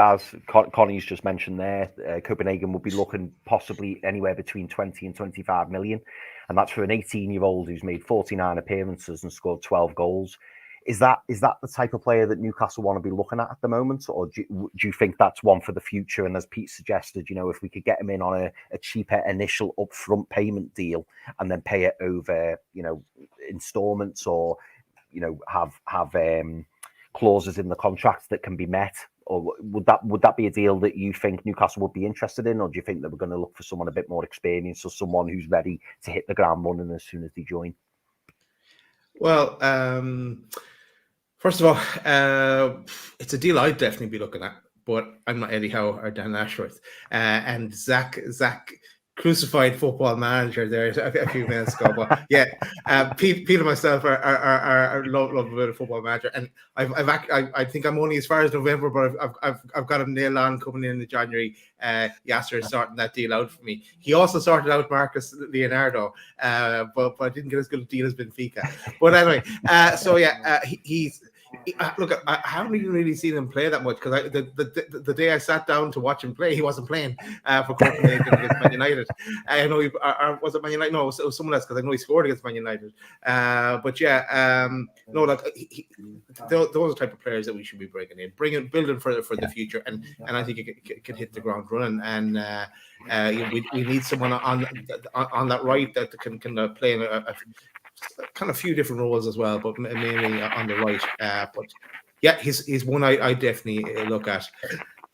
Connie's just mentioned there, Copenhagen will be looking possibly anywhere between 20 and 25 million. And that's for an 18-year-old who's made 49 appearances and scored 12 goals. Is that the type of player that Newcastle want to be looking at the moment? Or do you think that's one for the future? And as Pete suggested, if we could get him in on a cheaper initial upfront payment deal and then pay it over, installments or, have clauses in the contract that can be met, or would that be a deal that you think Newcastle would be interested in, or do you think that we're going to look for someone a bit more experienced or someone who's ready to hit the ground running as soon as they join? Well, first of all, it's a deal I'd definitely be looking at, but I'm not Eddie Howe or Dan Ashworth, and Zach crucified Football Manager there a few minutes ago. But yeah, Pete and myself are love a bit of Football Manager, and I think I'm only as far as November, but I've got him nailed on coming in January. Yasser is sorting that deal out for me. He also sorted out Marcus Leonardo, but I didn't get as good a deal as Benfica. But anyway, so yeah, he's. Look, I haven't even really seen him play that much because the day I sat down to watch him play, he wasn't playing for Copenhagen against Man United. I know was it Man United? No, it was someone else because I know he scored against Man United. But yeah, no, like those are the type of players that we should be bringing in, building for the future, and I think it could hit the ground running. And we need someone on that right that can play in a kind of few different roles as well, but mainly on the right. But yeah, he's one I definitely look at.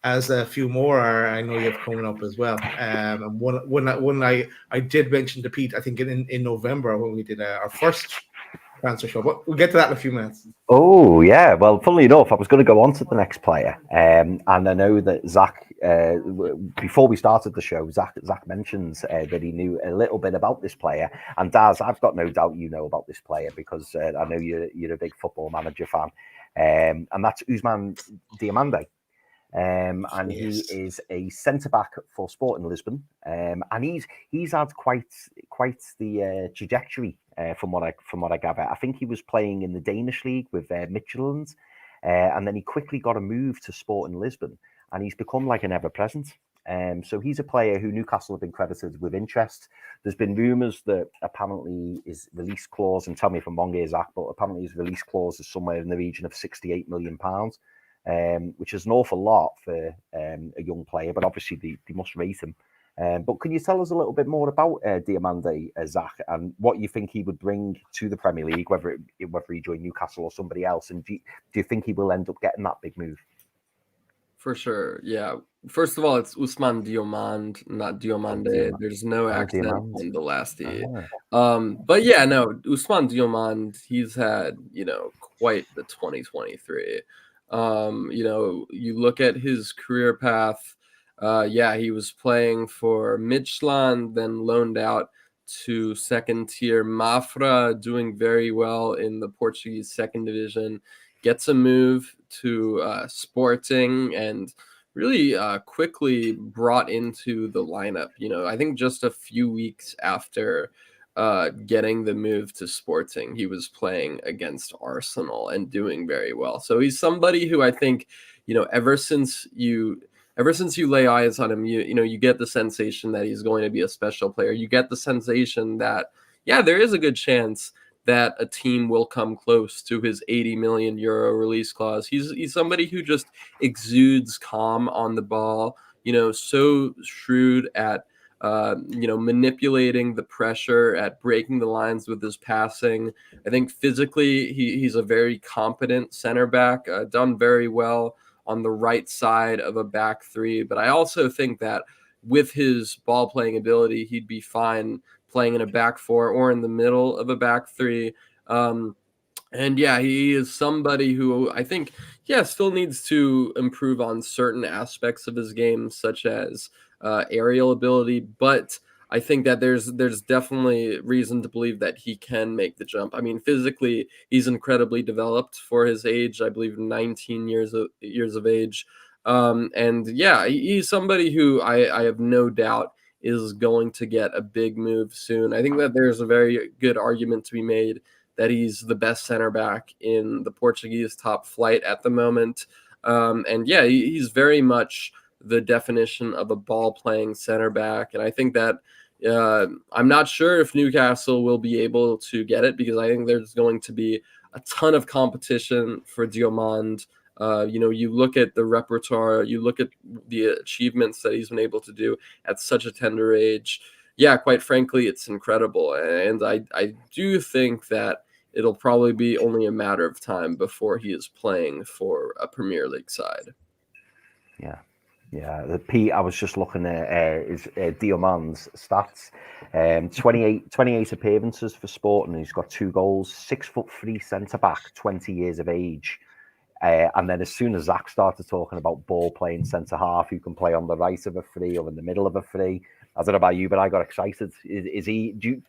As a few more I know you have coming up as well. And one I did mention to Pete, I think in November when we did our first transfer show. But we'll get to that in a few minutes. Oh yeah, well, funnily enough, I was going to go on to the next player, and I know that Zach. Before we started the show, Zach mentions that he knew a little bit about this player. And Daz, I've got no doubt you know about this player because I know you're a big Football Manager fan, and that's Ousmane Diomande. And yes. He is a centre back for Sporting Lisbon, and he's had quite the trajectory from what I gather. I think he was playing in the Danish league with Midtjylland, and then he quickly got a move to Sporting Lisbon, and he's become like an ever-present. So he's a player who Newcastle have been credited with interest. There's been rumours that apparently his release clause, and tell me if I'm wrong here, Zach, but apparently his release clause is somewhere in the region of £68 million. Which is an awful lot for a young player, but obviously they must rate him. But can you tell us a little bit more about Diomande, Zach, and what you think he would bring to the Premier League, whether he joined Newcastle or somebody else? And do you think he will end up getting that big move? For sure, yeah. First of all, it's Ousmane Diomande, not Diomande. There's no accent on the last E. But yeah, no, Ousmane Diomande, he's had, quite the 2023. You look at his career path. He was playing for Midtjylland, then loaned out to second tier Mafra, doing very well in the Portuguese second division. Gets a move to Sporting and really quickly brought into the lineup. I think just a few weeks after getting the move to Sporting, he was playing against Arsenal and doing very well. So he's somebody who I think, ever since you lay eyes on him, you get the sensation that he's going to be a special player. You get the sensation that, yeah, there is a good chance that a team will come close to his 80 million euro release clause. He's somebody who just exudes calm on the ball, so shrewd at manipulating the pressure, at breaking the lines with his passing. I think physically he's a very competent center back, done very well on the right side of a back three. But I also think that with his ball playing ability, he'd be fine playing in a back four or in the middle of a back three. And yeah, he is somebody who I think, still needs to improve on certain aspects of his game, such as aerial ability. But I think that there's definitely reason to believe that he can make the jump. I mean, physically, he's incredibly developed for his age. I believe 19 years of age. And yeah, he's somebody who I have no doubt is going to get a big move soon. I think that there's a very good argument to be made that he's the best center back in the Portuguese top flight at the moment. And yeah, he's very much the definition of a ball playing center back. And I think that I'm not sure if Newcastle will be able to get it, because I think there's going to be a ton of competition for Diomande. You look at the repertoire, you look at the achievements that he's been able to do at such a tender age. Yeah, quite frankly, it's incredible. And I do think that it'll probably be only a matter of time before he is playing for a Premier League side. Yeah. Pete, I was just looking at his Diomande's stats. 28 appearances for Sporting. He's got 2 goals, 6'3" centre back, 20 years of age. And then as soon as Zach started talking about ball playing centre half, who can play on the right of a free or in the middle of a free, I don't know about you, but I got excited. Is he? Do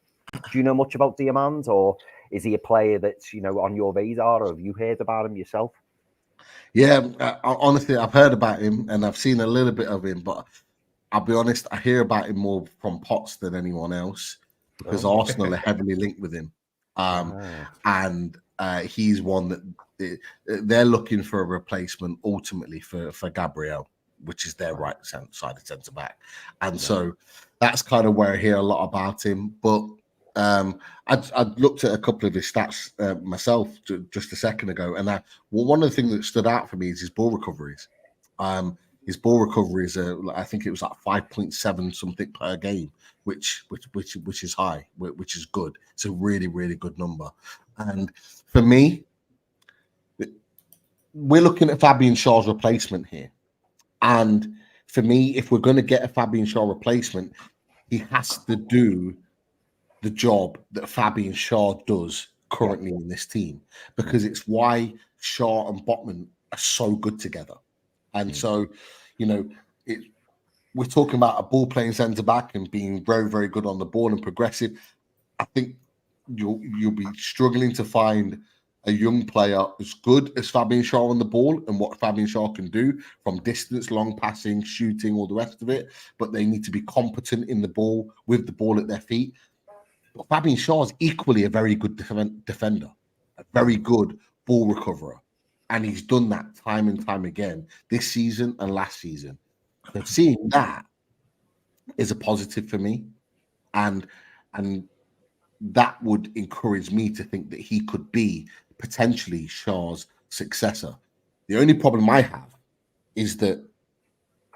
you know much about Diamande, or is he a player that's on your radar, or have you heard about him yourself? Yeah, honestly, I've heard about him and I've seen a little bit of him, but I'll be honest, I hear about him more from Potts than anyone else, because Arsenal are heavily linked with him, and he's one that they're looking for a replacement ultimately for Gabriel, which is their right side of centre back, and so that's kind of where I hear a lot about him. But I'd looked at a couple of his stats myself just a second ago, and one of the things that stood out for me is his ball recoveries. His ball recoveries are, I think it was like 5.7 something per game, which is high, which is good. It's a really, really good number. And for me, we're looking at Fabian Schär's replacement here. And for me, if we're going to get a Fabian Schär replacement, he has to do the job that Fabian Schär does currently in this team, because it's why Schär and Botman are so good together. And so, we're talking about a ball playing centre back and being very, very good on the ball and progressive. I think you'll be struggling to find a young player as good as Fabian Schär on the ball and what Fabian Schär can do from distance, long passing, shooting, all the rest of it. But they need to be competent in the ball, with the ball at their feet. But Fabian Schär is equally a very good defender, a very good ball recoverer. And he's done that time and time again this season and last season. So seeing that is a positive for me. And that would encourage me to think that he could be potentially Schär's successor. The only problem I have is that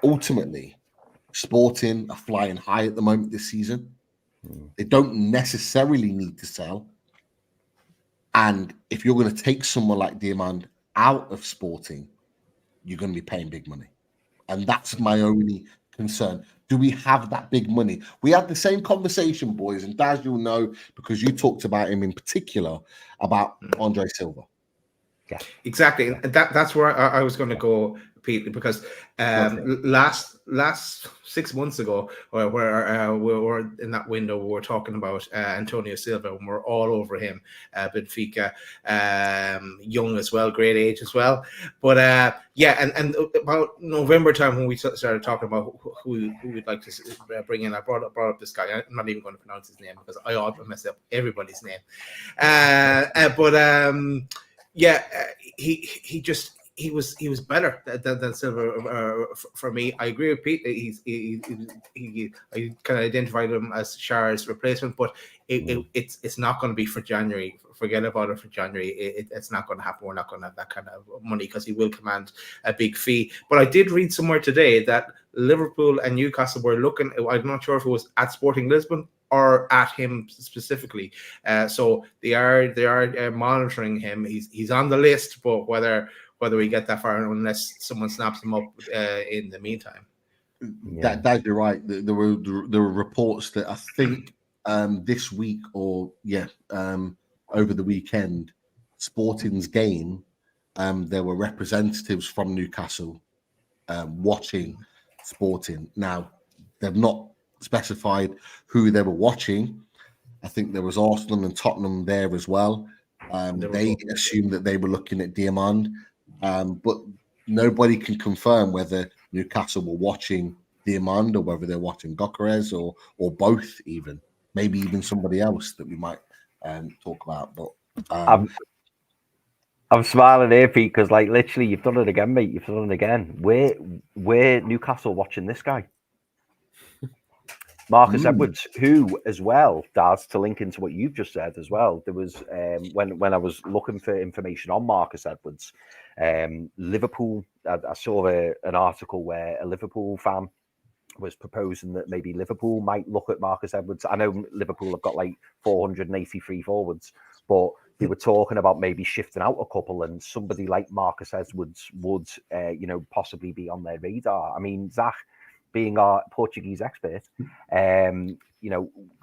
ultimately Sporting are flying high at the moment this season. They don't necessarily need to sell. And if you're going to take someone like Diamande out of Sporting, you're going to be paying big money. And that's my only concern. Do we have that big money? We had the same conversation, boys, and Daz, you'll know, because you talked about him in particular, about Andre Silva. Yeah, exactly. And that's where I was going to go. Pete, because Okay. last 6 months ago, where we were in that window, we were talking about Antonio Silva, and we're all over him. Benfica, young as well, great age as well. But and about November time when we started talking about who we'd like to bring in, I brought up this guy. I'm not even going to pronounce his name because I ought to mess up everybody's name. He was better than Silva for me. I agree with Pete. I kind of identified him as Shar's replacement, but it's not going to be for January. Forget about it for January. It's not going to happen. We're not going to have that kind of money because he will command a big fee. But I did read somewhere today that Liverpool and Newcastle were looking. I'm not sure if it was at Sporting Lisbon or at him specifically. So they are monitoring him. He's on the list, but whether we get that far unless someone snaps him up in the meantime. That you're right. There were reports that I think this week or over the weekend, Sporting's game, there were representatives from Newcastle watching Sporting. Now they've not specified who they were watching. I think there was Arsenal and Tottenham there as well. They assumed that they were looking at Diamond, but nobody can confirm whether Newcastle were watching Diamond or whether they're watching Gokares or both, even maybe even somebody else that we might talk about. But I'm smiling here, Pete, because like literally you've done it again, mate. You've done it again. We're Newcastle watching this guy. Marcus Edwards, who as well, Daz, to link into what you've just said as well, there was when I was looking for information on Marcus Edwards, Liverpool, I saw an article where a Liverpool fan was proposing that maybe Liverpool might look at Marcus Edwards. I know Liverpool have got like 483 forwards, but they were talking about maybe shifting out a couple, and somebody like Marcus Edwards would, possibly be on their radar. I mean, Zach, being our Portuguese expert,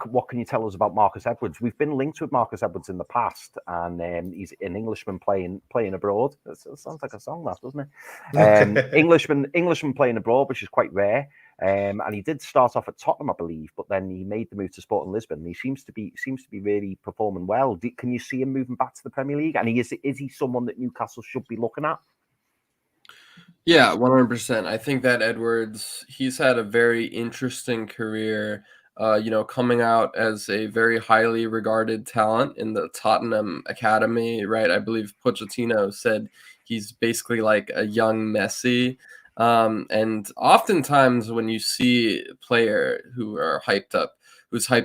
what can you tell us about Marcus Edwards? We've been linked with Marcus Edwards in the past, and he's an Englishman playing abroad. It sounds like a song, that, doesn't it? Englishman playing abroad, which is quite rare. And he did start off at Tottenham, I believe, but then he made the move to Sporting Lisbon. And he seems to be really performing well. Can you see him moving back to the Premier League? And is he someone that Newcastle should be looking at? Yeah, 100%. I think that Edwards, he's had a very interesting career, coming out as a very highly regarded talent in the Tottenham Academy, right? I believe Pochettino said he's basically like a young Messi. And oftentimes when you see a player who's hyped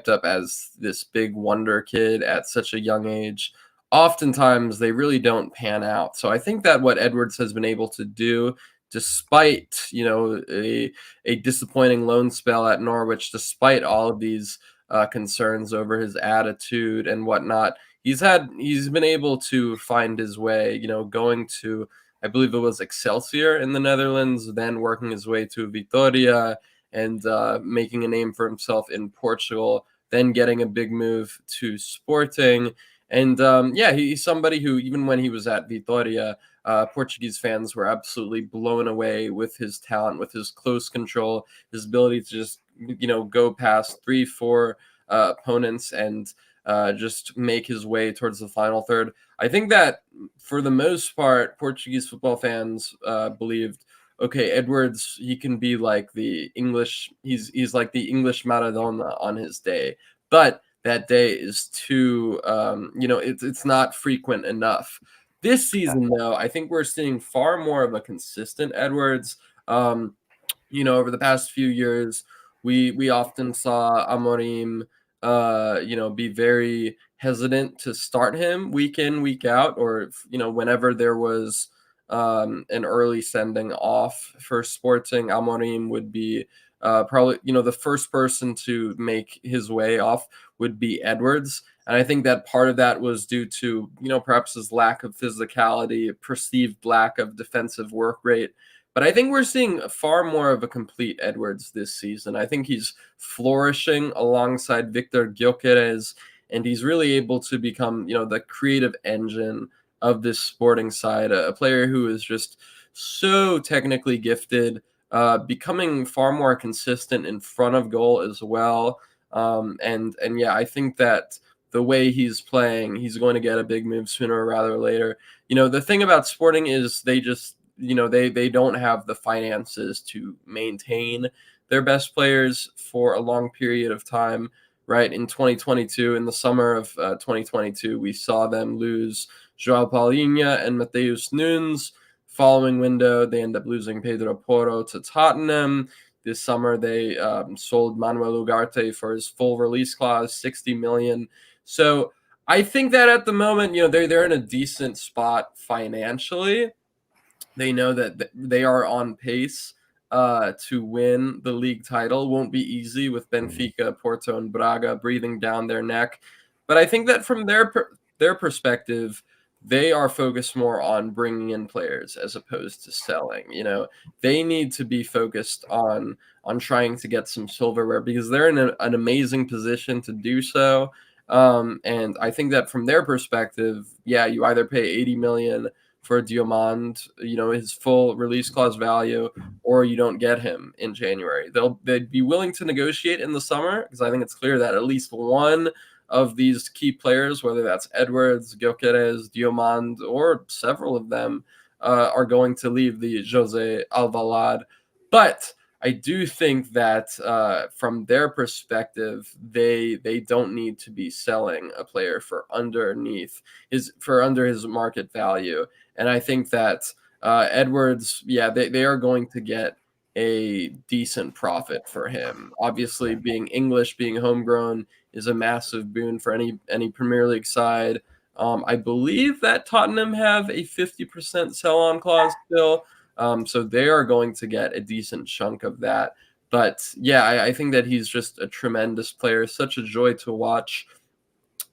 up as this big wonder kid at such a young age, oftentimes they really don't pan out. So I think that what Edwards has been able to do, despite a disappointing loan spell at Norwich, despite all of these concerns over his attitude and whatnot, he's been able to find his way, going to, I believe it was Excelsior in the Netherlands, then working his way to Vitória and making a name for himself in Portugal, then getting a big move to Sporting. And he's somebody who, even when he was at Vitória, Portuguese fans were absolutely blown away with his talent, with his close control, his ability to just, go past 3-4 opponents and just make his way towards the final third. I think that for the most part, Portuguese football fans believed, okay, Edwards, he can be like the English, he's like the English Maradona on his day. But that day is too, it's not frequent enough. This season, though, I think we're seeing far more of a consistent Edwards. Over the past few years, we often saw Amorim, be very hesitant to start him week in, week out, or, whenever there was an early sending off for Sporting, Amorim would be probably, the first person to make his way off would be Edwards. And I think that part of that was due to, perhaps his lack of physicality, perceived lack of defensive work rate. But I think we're seeing far more of a complete Edwards this season. I think he's flourishing alongside Victor Gyökeres, and he's really able to become, the creative engine of this Sporting side, a player who is just so technically gifted, becoming far more consistent in front of goal as well. And yeah, I think that the way he's playing, he's going to get a big move sooner rather or later. The thing about Sporting is they just, they don't have the finances to maintain their best players for a long period of time, right? In 2022, in the summer of 2022, we saw them lose João Palhinha and Mateus Nunes. Following window, they end up losing Pedro Porro to Tottenham. This summer, they sold Manuel Ugarte for his full release clause, 60 million. So I think that at the moment, they're in a decent spot financially. They know that they are on pace to win the league title. Won't be easy with Benfica, Porto, and Braga breathing down their neck. But I think that from their perspective, they are focused more on bringing in players as opposed to selling. They need to be focused on trying to get some silverware because they're in an amazing position to do so. And I think that from their perspective, yeah, you either pay 80 million for Diomande, his full release clause value, or you don't get him in January. They'd be willing to negotiate in the summer because I think it's clear that at least one of these key players, whether that's Edwards, Gyökeres, Diomande, or several of them, are going to leave the Jose Alvalade. But I do think that from their perspective, they don't need to be selling a player for under his market value. And I think that Edwards, yeah, they are going to get a decent profit for him. Obviously, being English, being homegrown is a massive boon for any Premier League side. I believe that Tottenham have a 50% sell-on clause still. So they are going to get a decent chunk of that. But yeah, I think that he's just a tremendous player, such a joy to watch.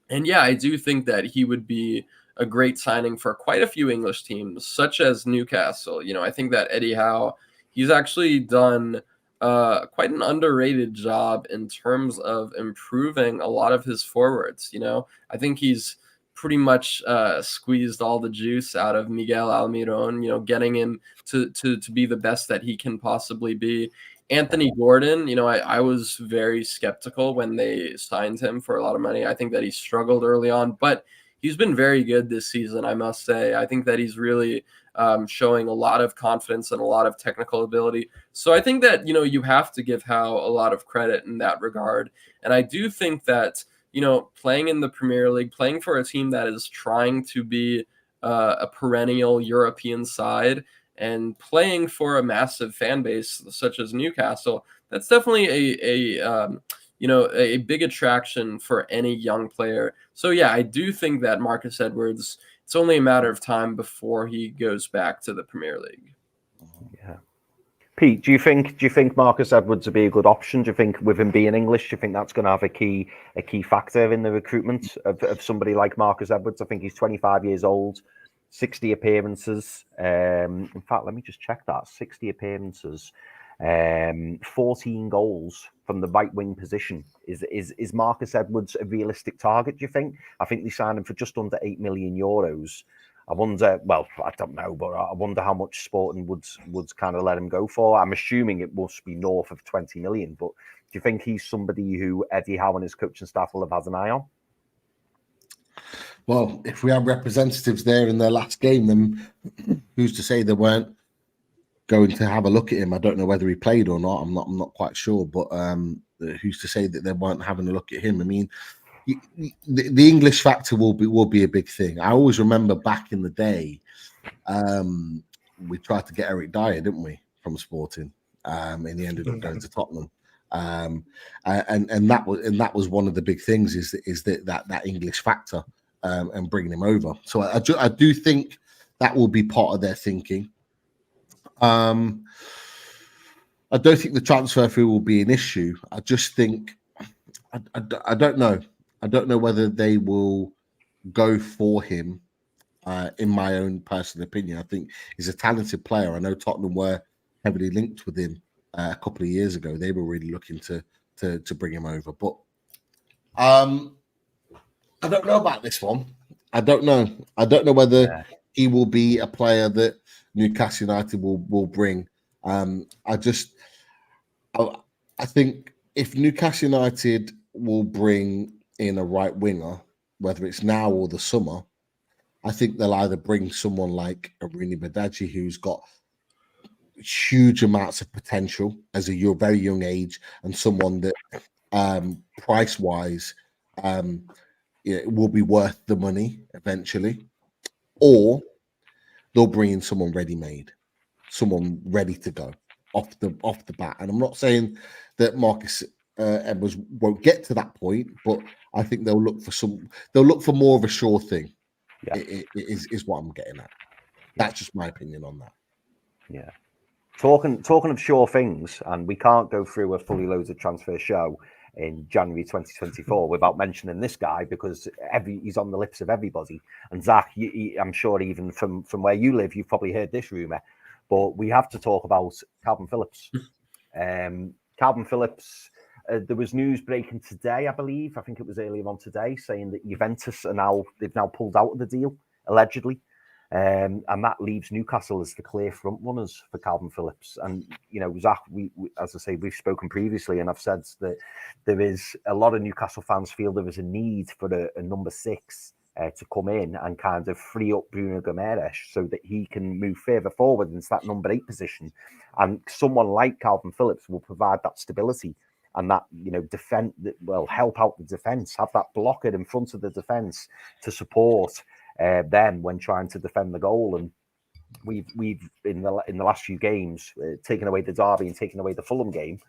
And yeah, I do think that he would be a great signing for quite a few English teams, such as Newcastle. I think that Eddie Howe, he's actually done quite an underrated job in terms of improving a lot of his forwards. I think he's pretty much squeezed all the juice out of Miguel Almiron, getting him to be the best that he can possibly be. Anthony Gordon, I was very skeptical when they signed him for a lot of money. I think that he struggled early on, but he's been very good this season, I must say. I think that he's really showing a lot of confidence and a lot of technical ability. So I think that, you have to give Howe a lot of credit in that regard. And I do think that, playing in the Premier League, playing for a team that is trying to be a perennial European side and playing for a massive fan base such as Newcastle, that's definitely a big attraction for any young player. So yeah, I do think that Marcus Edwards, it's only a matter of time before he goes back to the Premier League. Yeah. Pete, do you think Marcus Edwards would be a good option? Do you think with him being English, do you think that's going to have a key factor in the recruitment of somebody like Marcus Edwards? I think he's 25 years old, 60 appearances. In fact, let me just check that. 60 appearances, 14 goals from the right wing position. Is Marcus Edwards a realistic target, do you think? I think they signed him for just under €8 million. I wonder, well, I don't know, but I wonder how much Sporting would kind of let him go for. I'm assuming it must be north of 20 million, but do you think he's somebody who Eddie Howe and his coaching staff will have had an eye on? Well, if we have representatives there in their last game, then who's to say they weren't going to have a look at him? I don't know whether he played or not. I'm not quite sure, but who's to say that they weren't having a look at him? I mean, the English factor will be a big thing. I always remember back in the day, we tried to get Eric Dyer, didn't we, from Sporting, and he ended up going to Tottenham. And that was one of the big things is that English factor and bringing him over. So I do think that will be part of their thinking. I don't think the transfer fee will be an issue. I just think I don't know. I don't know whether they will go for him. In my own personal opinion, I think he's a talented player. I know Tottenham were heavily linked with him a couple of years ago. They were really looking to bring him over, but I don't know about this one. I don't know whether he will be a player that Newcastle United will bring. I think if Newcastle United will bring in a right winger, whether it's now or the summer, I think they'll either bring someone like a Rooney Badaji, who's got huge amounts of potential as a very young age, and someone that price wise will be worth the money eventually, or they'll bring in someone ready-made, someone ready to go off the bat. And I'm not saying that Marcus Edwards won't get to that point, but I think they'll look for more of a sure thing. Yeah. Is what I'm getting at. That's just my opinion on that. Yeah. Talking of sure things, and we can't go through a fully loaded transfer show in January 2024 without mentioning this guy, because he's on the lips of everybody. And Zach, I'm sure even from where you live, you've probably heard this rumor, but we have to talk about Calvin Phillips. Calvin Phillips, there was news breaking today, I believe. I think it was earlier on today, saying that Juventus they've now pulled out of the deal, allegedly. And that leaves Newcastle as the clear front runners for Calvin Phillips. And, Zach, we as I say, we've spoken previously, and I've said that there is a lot of Newcastle fans feel there is a need for a number 6 to come in and kind of free up Bruno Gomes so that he can move further forward into that number 8 position. And someone like Calvin Phillips will provide that stability and that, help out the defence, have that blocker in front of the defence to support them when trying to defend the goal. And we've in the last few games, taken away the Derby and taken away the Fulham game,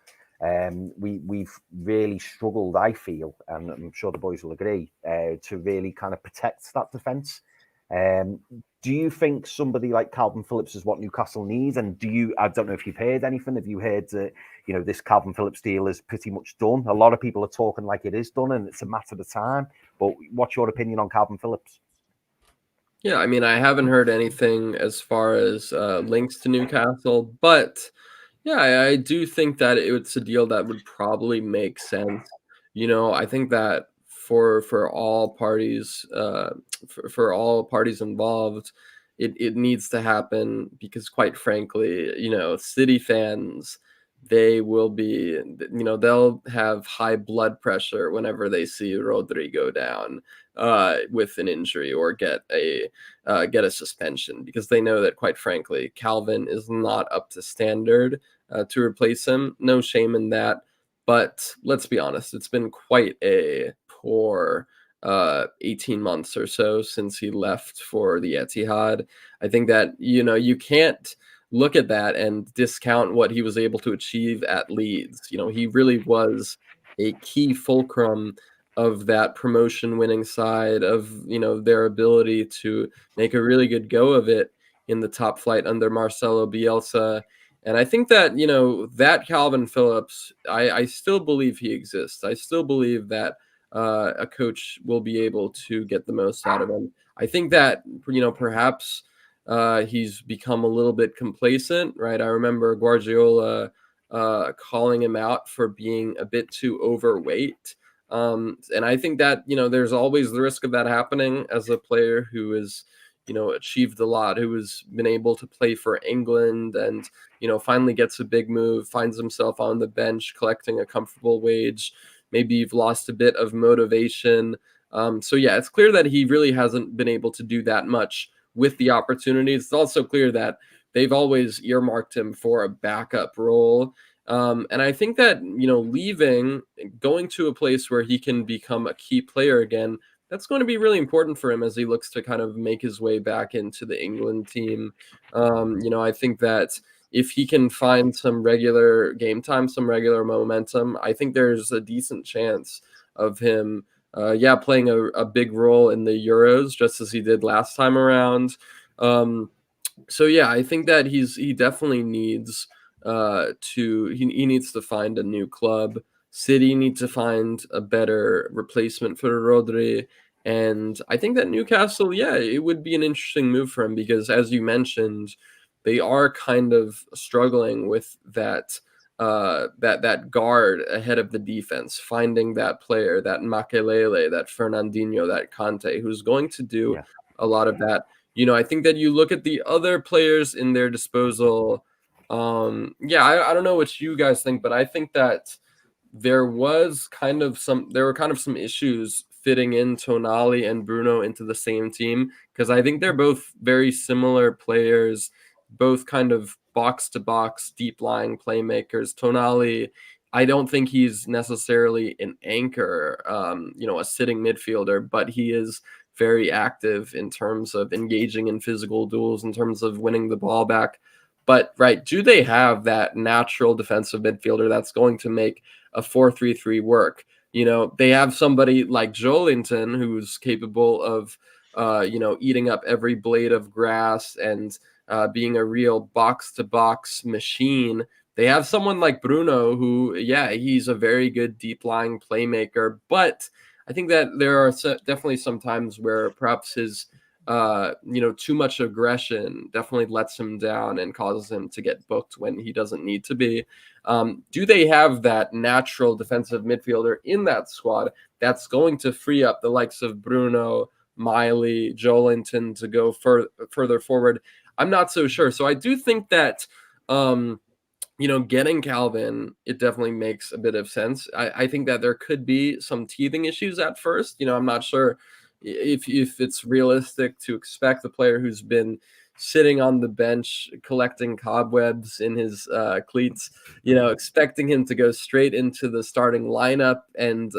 we've really struggled, I feel, and I'm sure the boys will agree, to really kind of protect that defence. Do you think somebody like Calvin Phillips is what Newcastle needs? And I don't know if you've heard anything. Have you heard that, this Calvin Phillips deal is pretty much done? A lot of people are talking like it is done and it's a matter of time. But what's your opinion on Calvin Phillips? Yeah, I mean, I haven't heard anything as far as links to Newcastle, but yeah, I do think that it's a deal that would probably make sense. I think that for all parties, for all parties involved, it needs to happen because, quite frankly, City fans, they will be, they'll have high blood pressure whenever they see Rodri go down with an injury or get a suspension, because they know that, quite frankly, Calvin is not up to standard to replace him. No shame in that, but let's be honest, it's been quite a poor 18 months or so since he left for the Etihad. I think that you can't look at that and discount what he was able to achieve at Leeds. He really was a key fulcrum of that promotion winning side, of their ability to make a really good go of it in the top flight under Marcelo Bielsa. And I think that that Calvin Phillips, I still believe he exists. I still believe that a coach will be able to get the most out of him. I think that perhaps he's become a little bit complacent, right? I remember Guardiola calling him out for being a bit too overweight. And I think that, there's always the risk of that happening as a player who is, achieved a lot, who has been able to play for England and, finally gets a big move, finds himself on the bench, collecting a comfortable wage. Maybe you've lost a bit of motivation. So yeah, it's clear that he really hasn't been able to do that much with the opportunities. It's also clear that they've always earmarked him for a backup role. And I think that, leaving, going to a place where he can become a key player again, that's going to be really important for him as he looks to kind of make his way back into the England team. I think that if he can find some regular game time, some regular momentum, I think there's a decent chance of him, playing a big role in the Euros, just as he did last time around. So yeah, I think that he definitely needs he needs to find a new club. City needs to find a better replacement for Rodri. And I think that Newcastle, it would be an interesting move for him, because, as you mentioned, they are kind of struggling with that guard ahead of the defense, finding that player, that Makelele, that Fernandinho, that Kante, who's going to do a lot of that. I think that you look at the other players in their disposal. I don't know what you guys think, but I think that there were kind of some issues fitting in Tonali and Bruno into the same team, because I think they're both very similar players, both kind of box to box, deep lying playmakers. Tonali, I don't think he's necessarily an anchor, a sitting midfielder, but he is very active in terms of engaging in physical duels, in terms of winning the ball back. But do they have that natural defensive midfielder that's going to make a 4-3-3 work? They have somebody like Joelinton who's capable of, eating up every blade of grass and being a real box-to-box machine. They have someone like Bruno who, he's a very good deep-lying playmaker, but I think that there are definitely some times where perhaps his too much aggression definitely lets him down and causes him to get booked when he doesn't need to be. Do they have that natural defensive midfielder in that squad that's going to free up the likes of Bruno, Miley, Joelinton to go further forward? I'm not so sure. So I do think that, getting Calvin, it definitely makes a bit of sense. I think that there could be some teething issues at first. I'm not sure if it's realistic to expect the player who's been sitting on the bench collecting cobwebs in his cleats, expecting him to go straight into the starting lineup and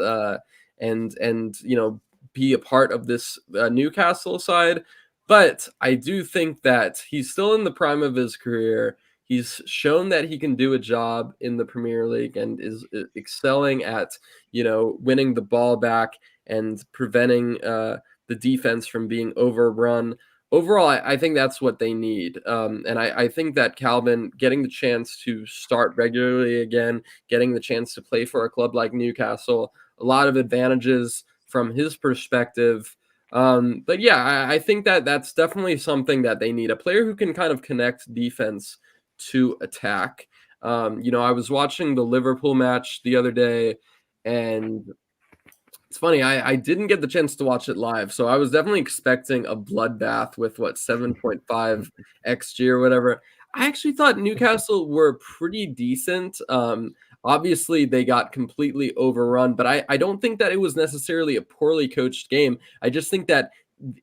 be a part of this Newcastle side. But I do think that he's still in the prime of his career. He's shown that he can do a job in the Premier League and is excelling at, winning the ball back and preventing the defense from being overrun. Overall, I think that's what they need. And I think that Calvin getting the chance to start regularly again, getting the chance to play for a club like Newcastle, a lot of advantages from his perspective. But I think that that's definitely something that they need, a player who can kind of connect defense to attack. I was watching the Liverpool match the other day, and it's funny, I didn't get the chance to watch it live, so I was definitely expecting a bloodbath with 7.5 XG or whatever. I actually thought Newcastle were pretty decent. Obviously, they got completely overrun, but I don't think that it was necessarily a poorly coached game. I just think that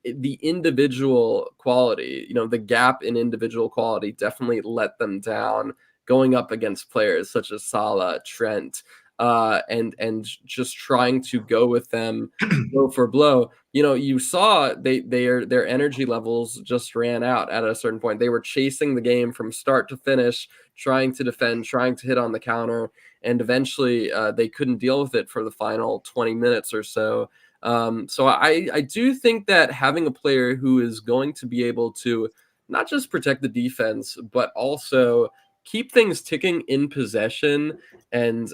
the individual quality, the gap in individual quality definitely let them down going up against players such as Salah, Trent, and just trying to go with them blow for blow. You saw their energy levels just ran out at a certain point. They were chasing the game from start to finish, trying to defend, trying to hit on the counter, and eventually they couldn't deal with it for the final 20 minutes or so. So I do think that having a player who is going to be able to not just protect the defense, but also keep things ticking in possession and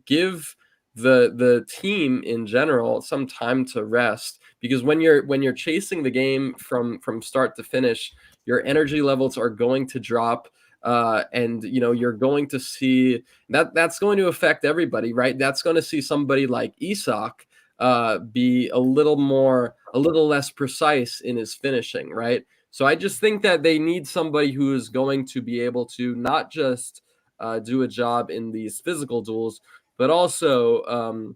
give the team in general some time to rest, because when you're chasing the game from start to finish, your energy levels are going to drop. And you're going to see that's going to affect everybody, right? That's going to see somebody like Isak be a little less precise in his finishing, right? So I just think that they need somebody who is going to be able to not just do a job in these physical duels, but also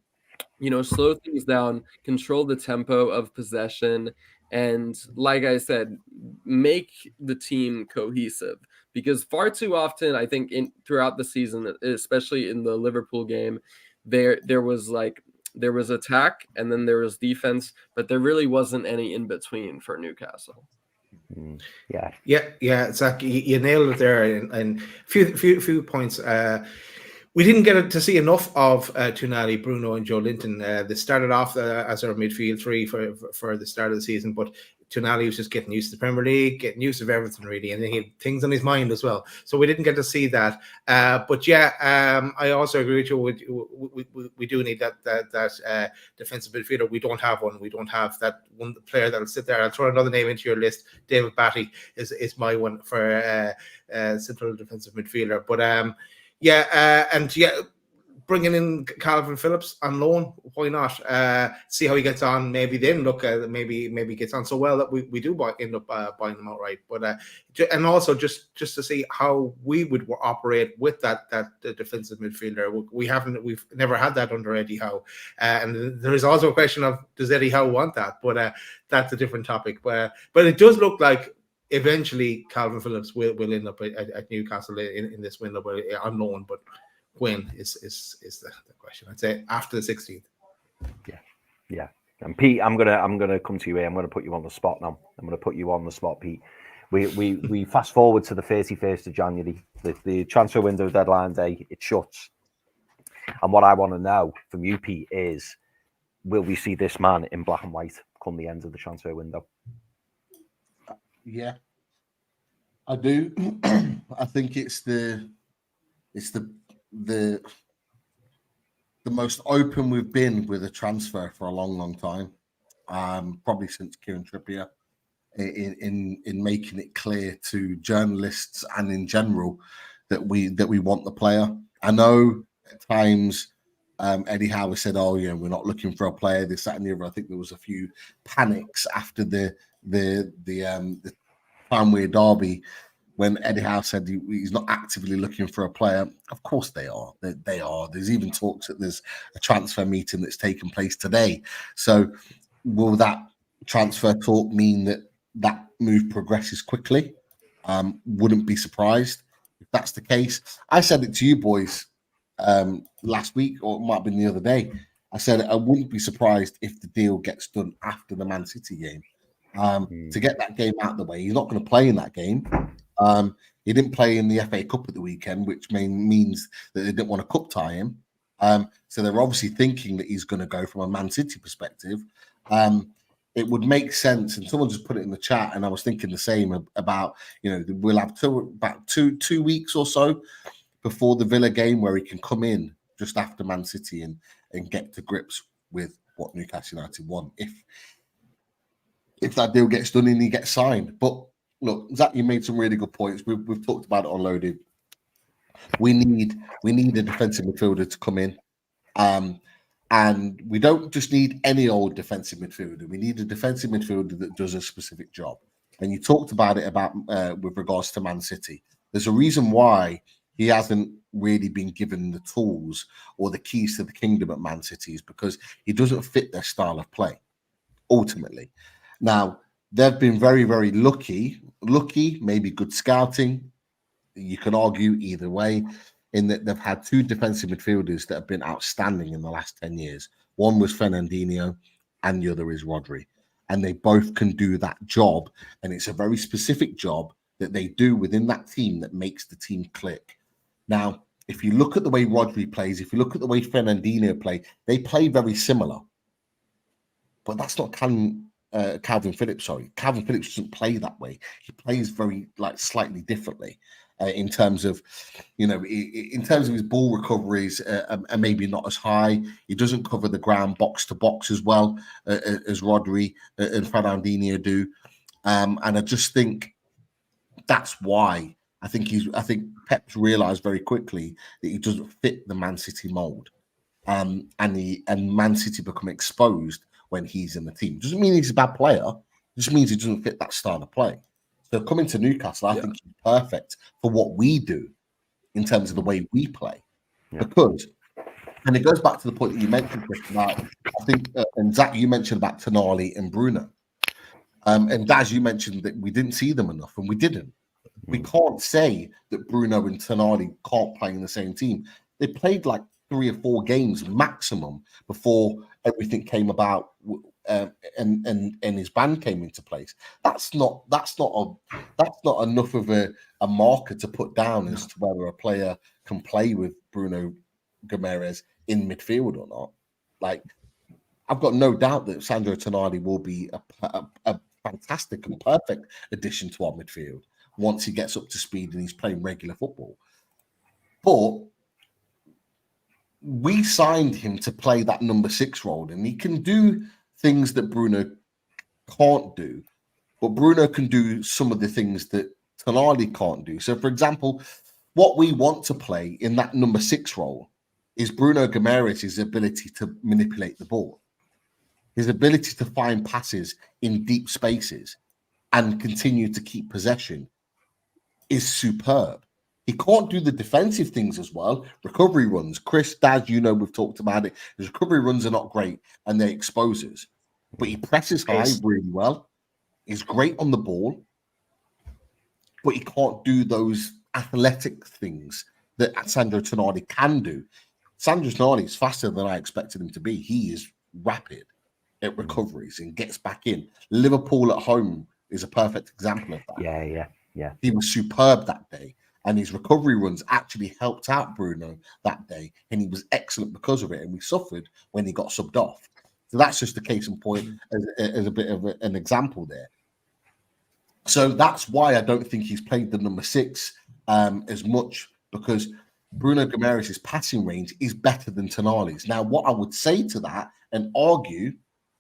slow things down, control the tempo of possession, and like I said, make the team cohesive. Because far too often, I think throughout the season, especially in the Liverpool game, there was attack and then there was defense, but there really wasn't any in between for Newcastle. Yeah, Zach, you nailed it there. And few points. We didn't get to see enough of Tonali, Bruno, and Joelinton. They started off as our midfield three for the start of the season, but Tonali was just getting used to the Premier League, getting used to everything really, and he had things on his mind as well. So we didn't get to see that. But I also agree with you. We do need that defensive midfielder. We don't have one. We don't have that one player that'll sit there. I'll throw another name into your list. David Batty is my one for central defensive midfielder. But bringing in Calvin Phillips on loan, why not? See how he gets on. Maybe then look, maybe he gets on so well that we do end up buying him outright. But and also just to see how we would operate with that defensive midfielder. We've never had that under Eddie Howe, and there is also a question of, does Eddie Howe want that? But that's a different topic. But it does look like eventually Calvin Phillips will end up at Newcastle in this window, but on loan. But when is the question? I'd say after the 16th. Yeah. And Pete, I'm gonna come to you here. I'm gonna put you on the spot now. I'm gonna put you on the spot, Pete. We fast forward to the 31st of January, the transfer window deadline day. It shuts, and what I want to know from you, Pete, is will we see this man in black and white come the end of the transfer window? Yeah, I do. I think it's the most open we've been with a transfer for a long time. Probably since Kieran Trippier, in making it clear to journalists and in general that we want the player. I know at times Eddie Howe said, "Oh, we're not looking for a player, this, that, and the other." I think there was a few panics after the Farnweir derby when Eddie Howe said he's not actively looking for a player. Of course they are. They are. There's even talks that there's a transfer meeting that's taken place today. So will that transfer talk mean that move progresses quickly? Wouldn't be surprised if that's the case. I said it to you boys last week, or it might have been the other day. I said I wouldn't be surprised if the deal gets done after the Man City game. To get that game out of the way. He's not going to play in that game. He didn't play in the FA Cup at the weekend, which means that they didn't want to cup tie him. So they're obviously thinking that he's going to go from a Man City perspective. It would make sense, and someone just put it in the chat, and I was thinking the same about, we'll have about two weeks or so before the Villa game where he can come in just after Man City and get to grips with what Newcastle United want. If that deal gets done and he gets signed. But look, Zach, you made some really good points. We've talked about it on Loaded. We need a defensive midfielder to come in. And we don't just need any old defensive midfielder. We need a defensive midfielder that does a specific job. And you talked about it with regards to Man City. There's a reason why he hasn't really been given the tools or the keys to the kingdom at Man City, is because he doesn't fit their style of play, ultimately. Now, they've been very, very lucky, maybe good scouting. You can argue either way, in that they've had two defensive midfielders that have been outstanding in the last 10 years. One was Fernandinho and the other is Rodri. And they both can do that job. And it's a very specific job that they do within that team that makes the team click. Now, if you look at the way Rodri plays, if you look at the way Fernandinho play, they play very similar. But that's not Calvin Phillips, sorry. Calvin Phillips doesn't play that way. He plays very slightly differently in terms of, in terms of his ball recoveries, and maybe not as high. He doesn't cover the ground box to box as well as Rodri and Fernandinho do. And I just think that's why I think Pep's realised very quickly that he doesn't fit the Man City mould, and Man City become exposed when he's in the team. Doesn't mean he's a bad player. It just means he doesn't fit that style of play. So coming to Newcastle, I think he's perfect for what we do in terms of the way we play. Yeah. Because, and it goes back to the point that you mentioned, Chris, about, I think, and Zach, you mentioned about Tonali and Bruno. And Daz, you mentioned that we didn't see them enough, and we didn't. We can't say that Bruno and Tonali can't play in the same team. They played like 3 or 4 games maximum before everything came about, and his ban came into place. That's not enough of a marker to put down as to whether a player can play with Bruno Guimaraes in midfield or not. Like, I've got no doubt that Sandro Tonali will be a fantastic and perfect addition to our midfield once he gets up to speed and he's playing regular football. But we signed him to play that number 6 role, and he can do things that Bruno can't do, but Bruno can do some of the things that Tonali can't do. So, for example, what we want to play in that number 6 role is Bruno Guimaraes' ability to manipulate the ball. His ability to find passes in deep spaces and continue to keep possession is superb. He can't do the defensive things as well. Recovery runs. Chris, Dad, we've talked about it. His recovery runs are not great and they expose us. But he presses high really well. He's great on the ball. But he can't do those athletic things that Sandro Tonali can do. Sandro Tonali is faster than I expected him to be. He is rapid at recoveries and gets back in. Liverpool at home is a perfect example of that. Yeah. He was superb that day, and his recovery runs actually helped out Bruno that day, and he was excellent because of it. And we suffered when he got subbed off. So that's just a case in point as a bit of an example there. So that's why I don't think he's played the number 6 as much, because Bruno Guimaraes' passing range is better than Tonali's. Now, what I would say to that and argue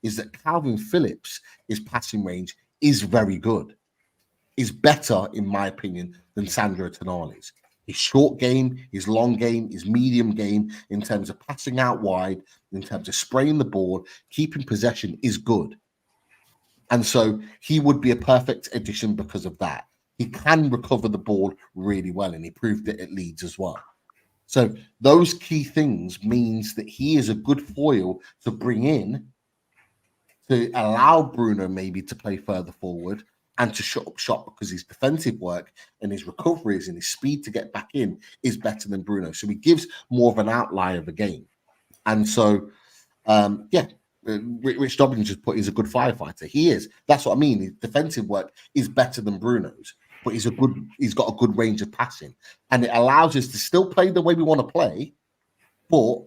is that Calvin Phillips' passing range is very good, is better, in my opinion, than Sandro Tonali's. His short game, his long game, his medium game, in terms of passing out wide, in terms of spraying the ball, keeping possession is good. And so he would be a perfect addition because of that. He can recover the ball really well, and he proved it at Leeds as well. So those key things means that he is a good foil to bring in to allow Bruno maybe to play further forward and to shut up shop, because his defensive work and his recoveries and his speed to get back in is better than Bruno. So he gives more of an outlier of a game. And so, Rich Dobbins just put he's a good firefighter. He is. That's what I mean. His defensive work is better than Bruno's, but he's got a good range of passing, and it allows us to still play the way we want to play, but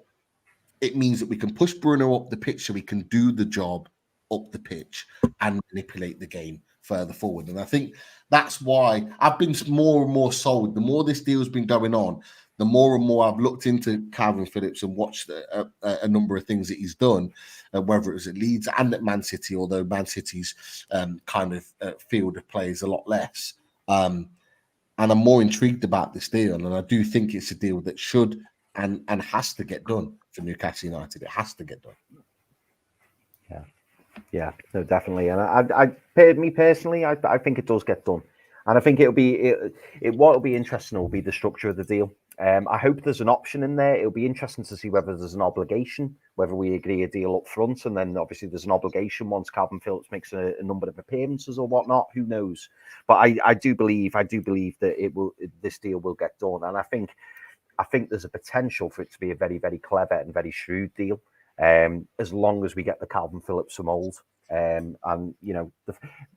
it means that we can push Bruno up the pitch so he can do the job up the pitch and manipulate the game further forward. And I think that's why I've been more and more sold. The more this deal's been going on, the more and more I've looked into Calvin Phillips and watched a number of things that he's done, whether it was at Leeds and at Man City, although Man City's field of play is a lot less. And I'm more intrigued about this deal, and I do think it's a deal that should and has to get done for Newcastle United. It has to get done. Yeah, no, definitely. And me personally, I think it does get done, and I think what will be interesting will be the structure of the deal. I hope there's an option in there. It'll be interesting to see whether there's an obligation, whether we agree a deal up front, and then obviously there's an obligation once Calvin Phillips makes a number of appearances or whatnot. Who knows? But I do believe that this deal will get done, and I think there's a potential for it to be a very, very clever and very shrewd deal. As long as we get the Calvin Phillips mold. And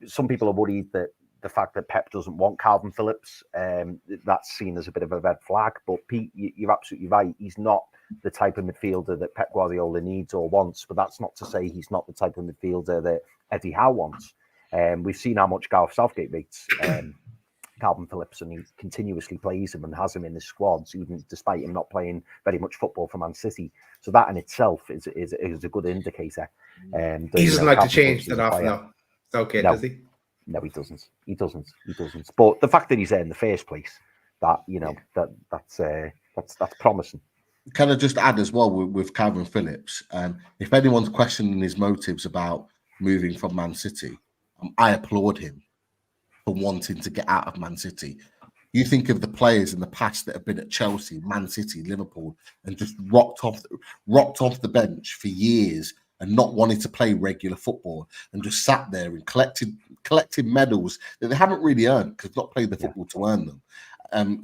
some people are worried that the fact that Pep doesn't want Calvin Phillips, that's seen as a bit of a red flag. But Pete, you're absolutely right. He's not the type of midfielder that Pep Guardiola needs or wants, but that's not to say he's not the type of midfielder that Eddie Howe wants. We've seen how much Gareth Southgate rates Calvin Phillips, and he continuously plays him and has him in his squads, even despite him not playing very much football for Man City. So that in itself is a good indicator. He doesn't like to change that often, though. Okay, does he? No, he doesn't. He doesn't. But the fact that he's there in the first place, that's promising. Can I just add as well with Calvin Phillips? If anyone's questioning his motives about moving from Man City, I applaud him for wanting to get out of Man City. You think of the players in the past that have been at Chelsea, Man City, Liverpool, and just rocked off the bench for years and not wanted to play regular football, and just sat there and collected medals that they haven't really earned because they've not played the football to earn them.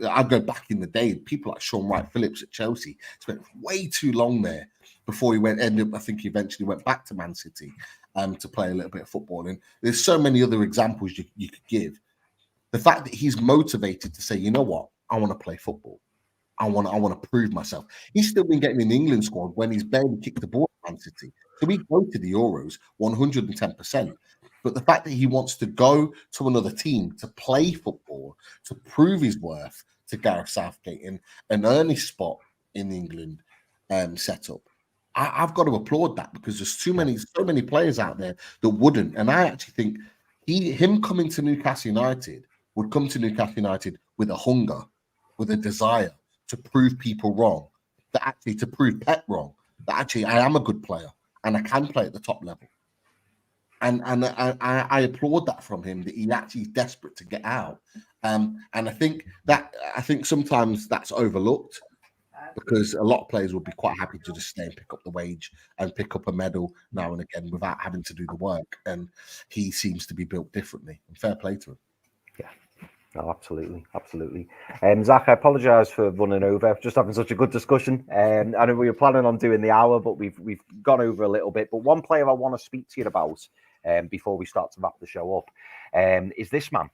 I go back in the day, people like Sean Wright-Phillips at Chelsea spent way too long there before he I think he eventually went back to Man City to play a little bit of football. And there's so many other examples you could give. The fact that he's motivated to say, you know what, I want to play football. I want to prove myself. He's still been getting in the England squad when he's barely kicked the ball at Man City. So he go to the Euros 110%. But the fact that he wants to go to another team to play football, to prove his worth to Gareth Southgate and earn his spot in the England setup, I've got to applaud that, because there's so many players out there that wouldn't. And I actually think him coming to Newcastle United would come to Newcastle United with a hunger, with a desire to prove people wrong, that actually to prove Pep wrong, that actually I am a good player and I can play at the top level. And I applaud that from him, that he actually is desperate to get out. And I think sometimes that's overlooked, because a lot of players would be quite happy to just stay and pick up the wage and pick up a medal now and again without having to do the work. And he seems to be built differently. And fair play to him. Yeah. No, absolutely. Zach, I apologise for running over. Just having such a good discussion. I know we were planning on doing the hour, but we've gone over a little bit. But one player I want to speak to you about before we start to wrap the show up is this man.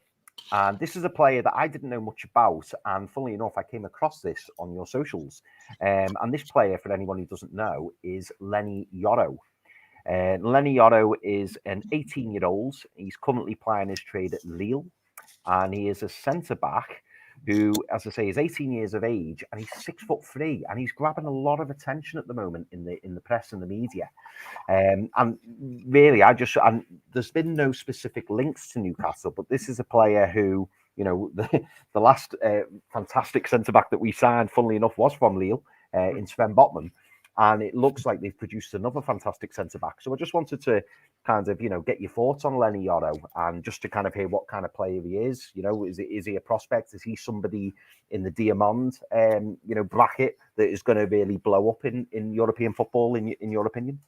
And this is a player that I didn't know much about. And funnily enough, I came across this on your socials. And this player, for anyone who doesn't know, is Leny Yoro. Leny Yoro is an 18-year-old. He's currently plying his trade at Lille. And he is a centre-back who, as I say, is 18 years of age, and he's 6'3", and he's grabbing a lot of attention at the moment in the press and the media. And really, and there's been no specific links to Newcastle, but this is a player who, you know, the last fantastic centre-back that we signed, funnily enough, was from Lille, in Sven Botman. And it looks like they've produced another fantastic centre-back. So I just wanted to kind of, you know, get your thoughts on Leny Yoro, and just to kind of hear what kind of player he is. You know, is he a prospect? Is he somebody in the Diamond, you know, bracket that is going to really blow up in European football, in your opinion?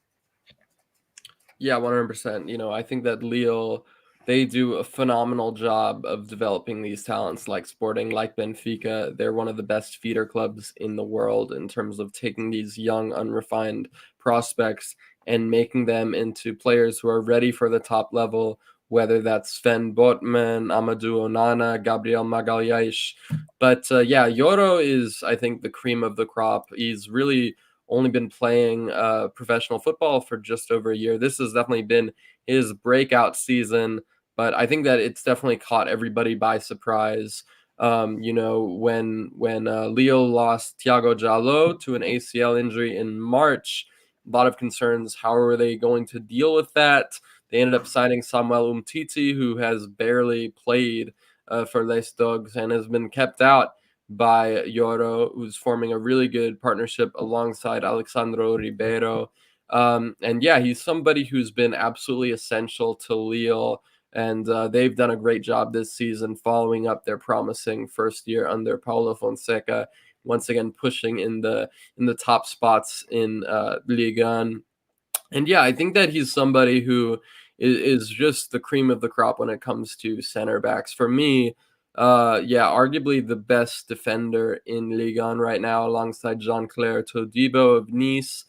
Yeah, 100%. You know, I think that Lille, they do a phenomenal job of developing these talents, like Sporting, like Benfica. They're one of the best feeder clubs in the world in terms of taking these young, unrefined prospects and making them into players who are ready for the top level, whether that's Sven Botman, Amadou Onana, Gabriel Magalhães. But yeah, Yoro is, I think, the cream of the crop. He's really only been playing professional football for just over a year. This has definitely been his breakout season, but I think that it's definitely caught everybody by surprise. You know, when Lille lost Thiago Jallo to an ACL injury in March, a lot of concerns. How are they going to deal with that? They ended up signing Samuel Umtiti, who has barely played for Les Dogs and has been kept out by Yoro, who's forming a really good partnership alongside Alexandro Ribeiro. And yeah, he's somebody who's been absolutely essential to Lille, and they've done a great job this season following up their promising first year under Paulo Fonseca, once again pushing in the top spots in Ligue 1. And yeah, I think that he's somebody who is just the cream of the crop when it comes to center backs. For me, yeah, arguably the best defender in Ligue 1 right now, alongside Jean-Claire Todibo of Nice.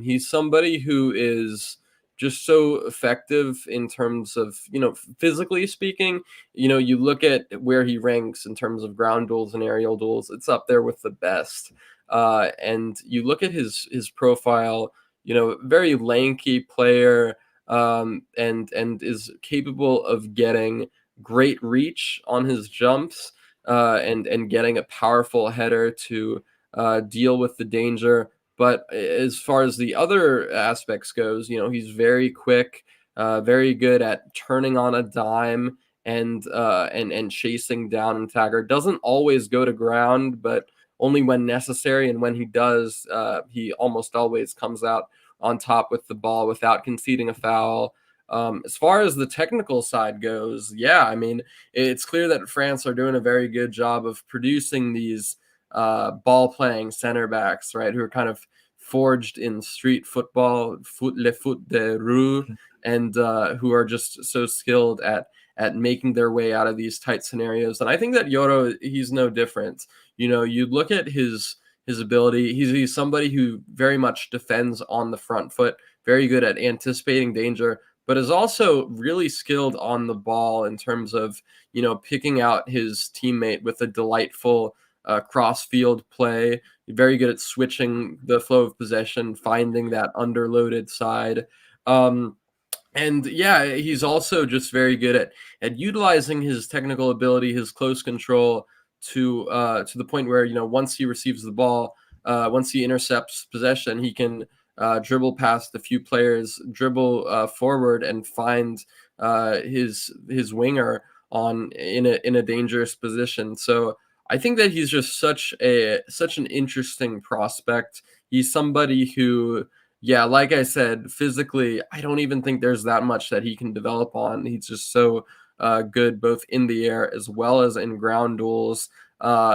He's somebody who is just so effective in terms of, you know, physically speaking. You know, you look at where he ranks in terms of ground duels and aerial duels, it's up there with the best. And you look at his profile, you know, very lanky player, and is capable of getting great reach on his jumps, and getting a powerful header to deal with the danger. But as far as the other aspects goes, you know, he's very quick, very good at turning on a dime and chasing down an attacker. Doesn't always go to ground, but only when necessary. And when he does, he almost always comes out on top with the ball without conceding a foul. As far as the technical side goes, yeah, I mean, it's clear that France are doing a very good job of producing these ball-playing center backs, right, who are kind of forged in street football, le foot de rue, and who are just so skilled at making their way out of these tight scenarios. And I think that Yoro, he's no different. You know, you look at his ability. He's somebody who very much defends on the front foot, very good at anticipating danger, but is also really skilled on the ball in terms of, you know, picking out his teammate with a delightful cross-field play. Very good at switching the flow of possession, finding that underloaded side. And yeah, he's also just very good at utilizing his technical ability, his close control to the point where, you know, once he receives the ball, once he intercepts possession, he can dribble past a few players, dribble forward, and find his winger in a dangerous position. So I think that he's just such an interesting prospect. He's somebody who, yeah, like I said, physically, I don't even think there's that much that he can develop on. He's just so good both in the air as well as in ground duels.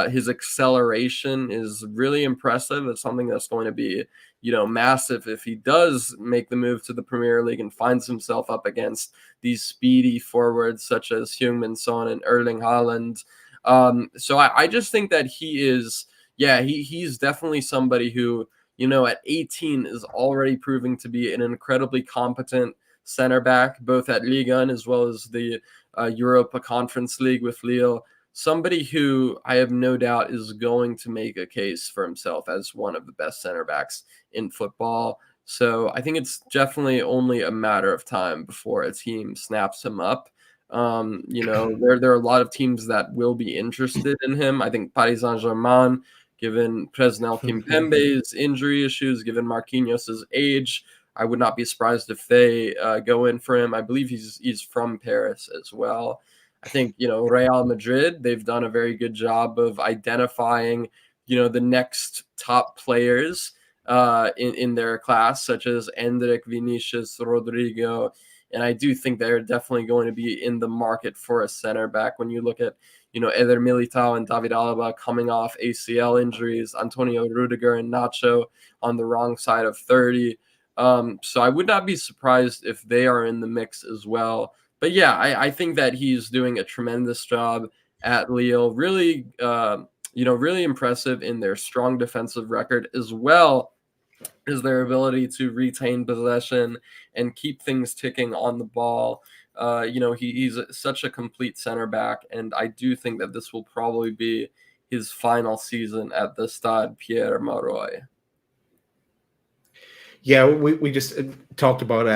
His acceleration is really impressive. It's something that's going to be, massive if he does make the move to the Premier League and finds himself up against these speedy forwards such as Heung-min Son and Erling Haaland. So I just think that he is, he's definitely somebody who, at 18 is already proving to be an incredibly competent center back, both at Ligue 1 as well as the Europa Conference League with Lille. Somebody who I have no doubt is going to make a case for himself as one of the best center backs in football. So I think it's definitely only a matter of time before a team snaps him up. There are a lot of teams that will be interested in him. I think Paris Saint-Germain, given Presnel Kimpembe's injury issues, given Marquinhos' age, I would not be surprised if they go in for him. I believe he's from Paris as well. I think, Real Madrid, they've done a very good job of identifying, the next top players in their class, such as Endrick, Vinicius, Rodrigo. And I do think they're definitely going to be in the market for a center back. When you look at, Eder Militao and David Alaba coming off ACL injuries, Antonio Rudiger and Nacho on the wrong side of 30. So I would not be surprised if they are in the mix as well. But yeah, I think that he's doing a tremendous job at Lille. Really, really impressive in their strong defensive record, as well as their ability to retain possession and keep things ticking on the ball. He's such a complete center back, and I do think that this will probably be his final season at the Stade Pierre Mauroy. Yeah, we just talked about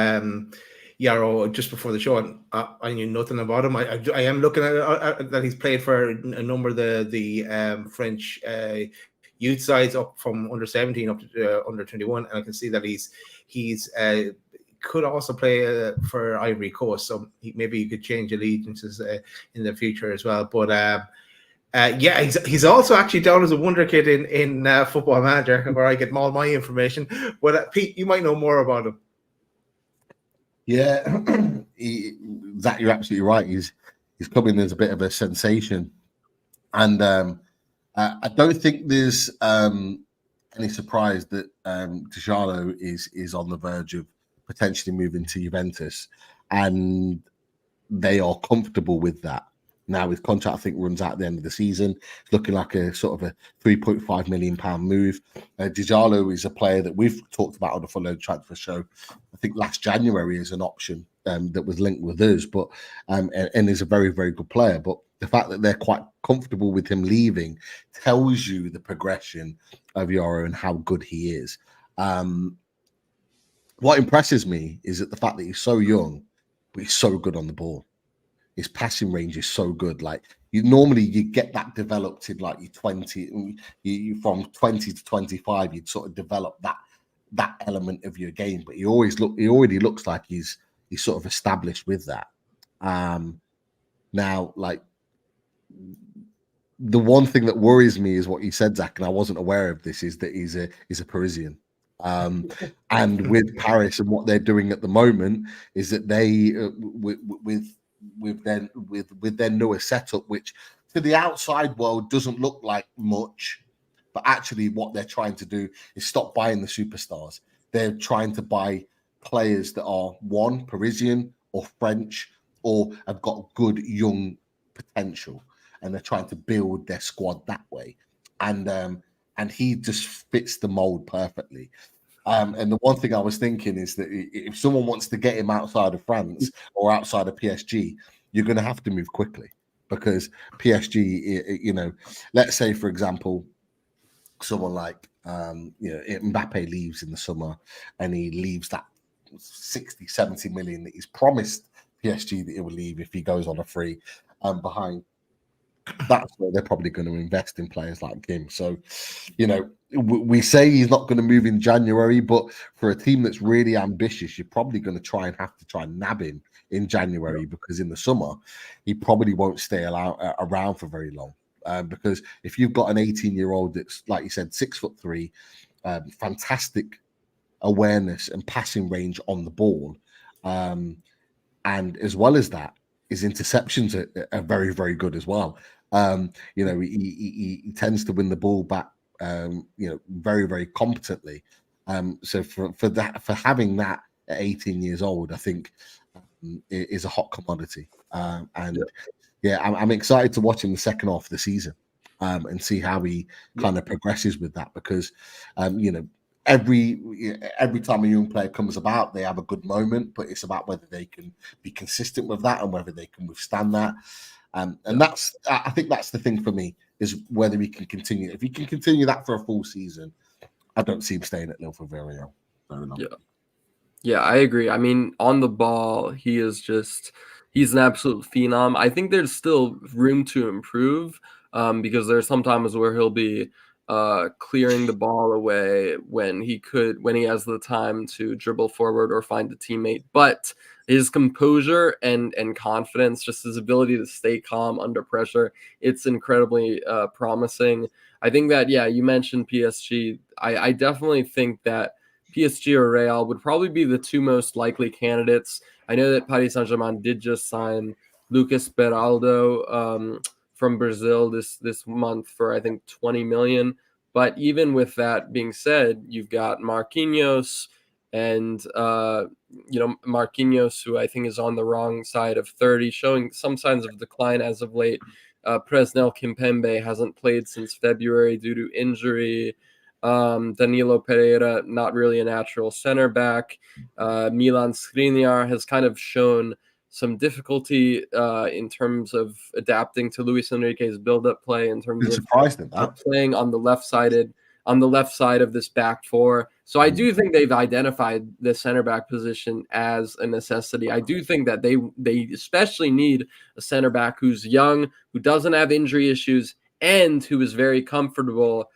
Yarrow just before the show, and I knew nothing about him. I am looking at that he's played for a number of the French youth sides, up from under 17 up to under 21, and I can see that he's could also play for Ivory Coast, so maybe he could change allegiances in the future as well. But he's also actually down as a wonder kid in Football Manager, where I get all my information. But Pete, you might know more about him. Yeah, Zach, you're absolutely right. He's coming as a bit of a sensation, and I don't think there's any surprise that Djalo is on the verge of potentially moving to Juventus, and they are comfortable with that. Now his contract, I think, runs out at the end of the season. It's looking like a sort of a £3.5 million move. Djalo is a player that we've talked about on the Follow Transfer Show, I think last January, as an option that was linked with us, but and is a very, very good player. But the fact that they're quite comfortable with him leaving tells you the progression of Yoro and how good he is. What impresses me is that the fact that he's so young, but he's so good on the ball. His passing range is so good. Like you get that developed in like your 20, you from 20 to 25, you'd sort of develop that element of your game. But he already looks like he's sort of established with that. Now, like the one thing that worries me is what you said, Zach, and I wasn't aware of this, is that he's a Parisian. And with Paris and what they're doing at the moment is that they with their newer setup, which to the outside world doesn't look like much, but actually what they're trying to do is stop buying the superstars. They're trying to buy players that are one, Parisian or French, or have got good young potential, and they're trying to build their squad that way. And he just fits the mold perfectly. And the one thing I was thinking is that if someone wants to get him outside of France or outside of PSG, you're going to have to move quickly, because PSG, let's say, for example, someone like, Mbappe leaves in the summer and he leaves that 60, 70 million that he's promised PSG that he will leave if he goes on a free behind. That's where they're probably going to invest in players like him. So, we say he's not going to move in January, but for a team that's really ambitious, you're probably going to have to nab him in January, because in the summer he probably won't stay around for very long. because if you've got an 18-year-old that's, like you said, 6'3", fantastic awareness and passing range on the ball, and as well as that, his interceptions are very, very good as well. He tends to win the ball back, very, very competently. So for having that at 18 years old, I think is a hot commodity. I'm excited to watch him the second half of the season and see how he kind of progresses with that, because every time a young player comes about, they have a good moment, but it's about whether they can be consistent with that and whether they can withstand that. And I think that's the thing for me, is whether he can continue. If he can continue that for a full season, I don't see him staying at Lille for very long. Yeah, I agree. I mean, on the ball, he's an absolute phenom. I think there's still room to improve, because there's sometimes where he'll be clearing the ball away when he has the time to dribble forward or find a teammate. But his composure and confidence, just his ability to stay calm under pressure, it's incredibly promising. I think that, you mentioned PSG. I definitely think that PSG or Real would probably be the two most likely candidates. I know that Paris Saint-Germain did just sign Lucas Beraldo from Brazil this month for, I think, 20 million. But even with that being said, you've got Marquinhos and Marquinhos, who I think is on the wrong side of 30, showing some signs of decline as of late. Presnel Kimpembe hasn't played since February due to injury. Danilo Pereira, not really a natural center back. Milan Skriniar has kind of shown some difficulty in terms of adapting to Luis Enrique's build-up play, in terms of playing on the left side of this back four. So I do think they've identified the center back position as a necessity. I do think that they especially need a center back who's young, who doesn't have injury issues, and who is very comfortable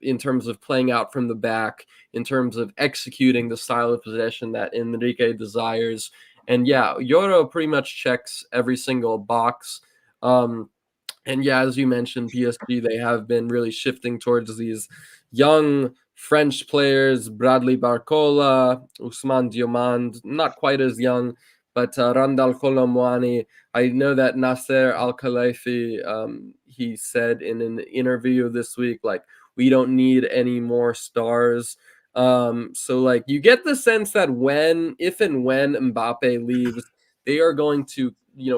in terms of playing out from the back, in terms of executing the style of possession that Enrique desires. And Yoro pretty much checks every single box. As you mentioned, PSG, they have been really shifting towards these young French players, Bradley Barcola, Ousmane Diomande, not quite as young, but Randal Kolo Muani. I know that Nasser Al-Khelaifi, he said in an interview this week, we don't need any more stars. So you get the sense that if and when Mbappe leaves, they are going to,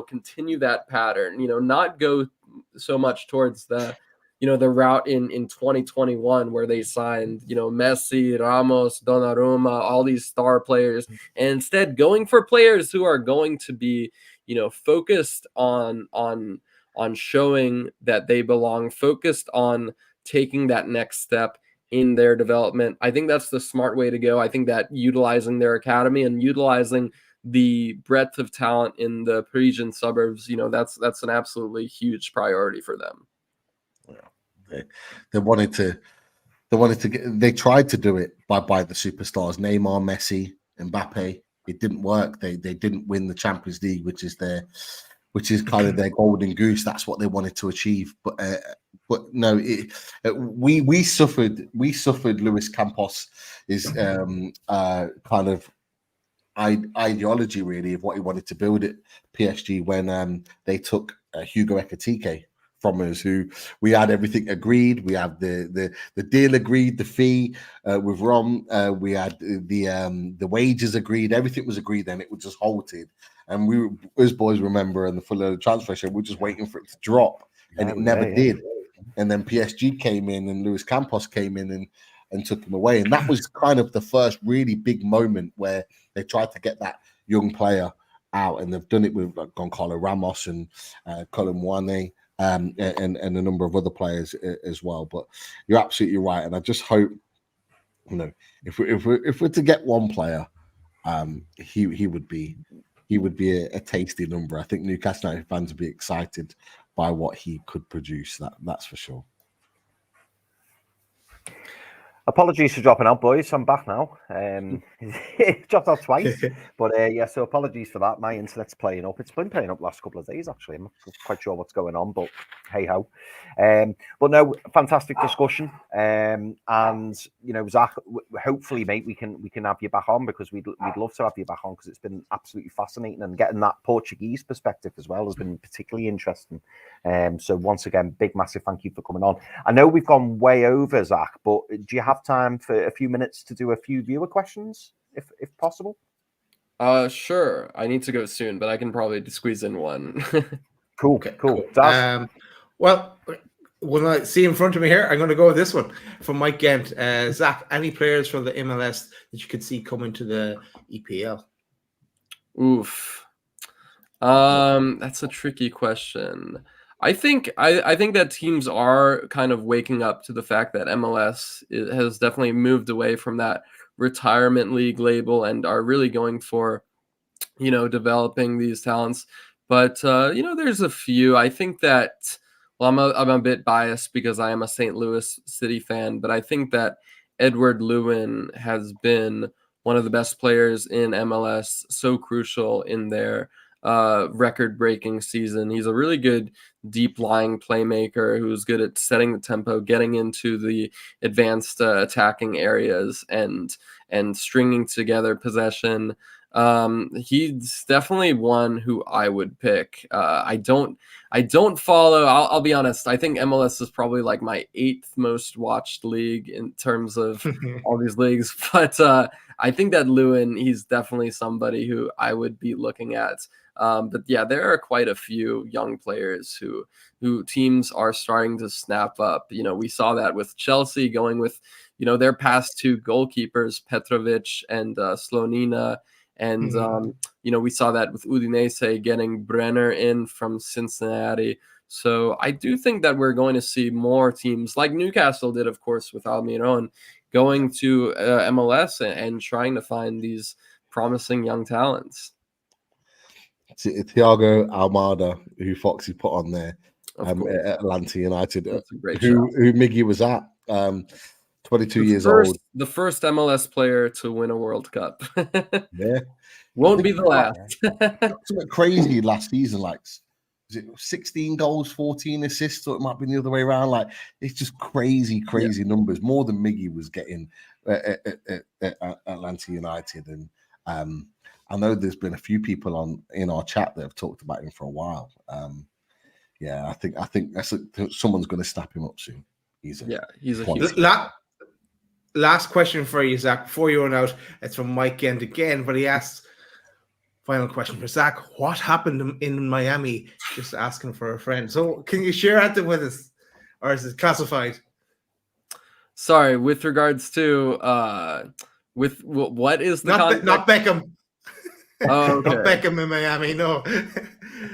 continue that pattern, not go so much towards the route in 2021 where they signed, Messi, Ramos, Donnarumma, all these star players, and instead going for players who are going to be, focused on showing that they belong, focused on taking that next step in their development. I think that's the smart way to go. I think that utilizing their academy and utilizing the breadth of talent in the Parisian suburbs, that's an absolutely huge priority for them. They tried to do it by the superstars, Neymar, Messi, Mbappe. It didn't work. They didn't win the Champions League, which is kind of their golden goose. That's what they wanted to achieve. But no, we suffered Luis Campos' kind of ideology, really, of what he wanted to build at PSG when they took Hugo Ekitike from us, who we had everything agreed. We had the deal agreed, the fee with Rom. We had the wages agreed. Everything was agreed. Then it was just halted, and we, as boys remember, in the full transfer show, we're just waiting for it to drop, and it never did. And then PSG came in, and Luis Campos came in and took him away, and that was kind of the first really big moment where they tried to get that young player out, and they've done it with Goncalo Ramos and Kolo Muani. And a number of other players as well. But you're absolutely right, and I just hope, if we're to get one player, he would be a tasty number. I think Newcastle United fans would be excited by what he could produce. That's for sure. Apologies for dropping out, boys. I'm back now. Dropped out twice, but yeah. So apologies for that. My internet's playing up. It's been playing up last couple of days, actually. I'm not quite sure what's going on, but hey ho. But no, fantastic discussion. And you know, Zach, hopefully, mate, we can have you back on, because we'd love to have you back on, because it's been absolutely fascinating, and getting that Portuguese perspective as well has been particularly interesting. So once again, big massive thank you for coming on. I know we've gone way over, Zach, but do you have time for a few minutes to do a few viewer questions, if possible? Sure. I need to go soon, but I can probably squeeze in one. Cool. Well, when I see in front of me here, I'm going to go with this one from Mike Gent. Zach, any players from the MLS that you could see coming to the EPL? Oof. That's a tricky question. I think that teams are kind of waking up to the fact that MLS has definitely moved away from that retirement league label and are really going for, you know, developing these talents. But you know, there's a few. I think that, well, I'm a bit biased because I am a St. Louis City fan, but I think that Edward Lewin has been one of the best players in MLS, so crucial in their record-breaking season. He's a really good deep-lying playmaker who's good at setting the tempo, getting into the advanced attacking areas, and stringing together possession. He's definitely one who I would pick. I don't follow. I'll be honest. I think MLS is probably like my 8th most watched league in terms of all these leagues. But I think that Lewin, he's definitely somebody who I would be looking at. But yeah, there are quite a few young players who teams are starting to snap up. You know, we saw that with Chelsea going with, you know, their past 2 goalkeepers, Petrovic and Slonina. And, you know, we saw that with Udinese getting Brenner in from Cincinnati. So I do think that we're going to see more teams like Newcastle did, of course, with Almiron, going to MLS and trying to find these promising young talents. Thiago Almada, who Foxy put on there at Atlanta United, who Miggy was at, 22 years old. The first MLS player to win a World Cup. Yeah. Won't be the last. Something crazy last season, like, is it 16 goals, 14 assists, or it might be the other way around? Like, it's just crazy numbers, more than Miggy was getting at Atlanta United. And I know there's been a few people in our chat that have talked about him for a while. Yeah, I think someone's going to snap him up soon. He's a huge. Last question for you, Zach, before you run out. It's from Mike Gent again, but he asks, final question for Zach, what happened in Miami? Just asking for a friend. So can you share that with us, or is it classified? Sorry, with regards to with what is the not Beckham? Oh, okay. Not Beckham in Miami, no.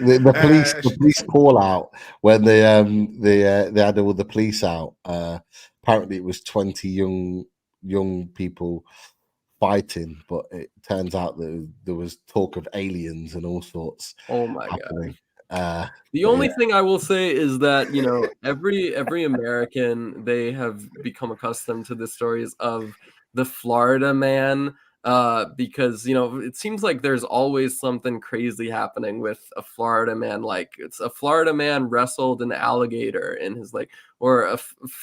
The police call out when they had all the police out. Apparently, it was 20 young people fighting, but it turns out that there was talk of aliens and all sorts. Oh my god! The only thing I will say is that, you know, every American, they have become accustomed to the stories of the Florida man, because, you know, it seems like there's always something crazy happening with a Florida man. Like, it's a Florida man wrestled an alligator in his leg, or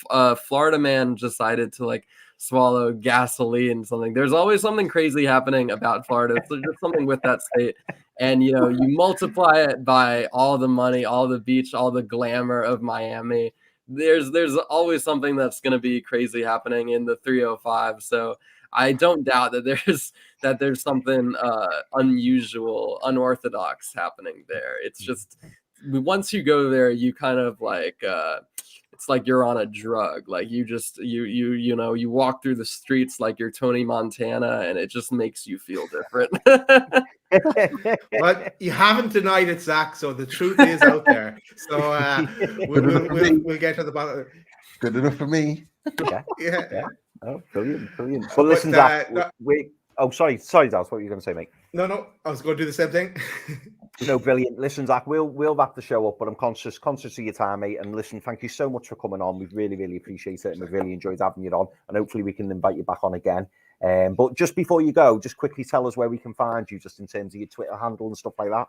a Florida man decided to like swallow gasoline, something. There's always something crazy happening about Florida. It's just something with that state. And, you know, you multiply it by all the money, all the beach, all the glamour of Miami. There's always something that's going to be crazy happening in the 305. So I don't doubt that there's something unusual, unorthodox happening there. It's just, once you go there, you kind of like, it's like you're on a drug. Like, you just, you know, you walk through the streets like you're Tony Montana, and it just makes you feel different. Well, you haven't denied it, Zach, so the truth is out there. So we'll get to the bottom. Good enough for me. Yeah. Oh, brilliant. Well, listen, Zach, wait. Oh, sorry, Daz, what were you going to say, mate? No, I was going to do the same thing. No, brilliant. Listen, Zach, we'll wrap the show up, but I'm conscious of your time, mate. And listen, thank you so much for coming on. We've really appreciate it, and we've really enjoyed having you on. And hopefully we can invite you back on again. But just before you go, just quickly tell us where we can find you, just in terms of your Twitter handle and stuff like that.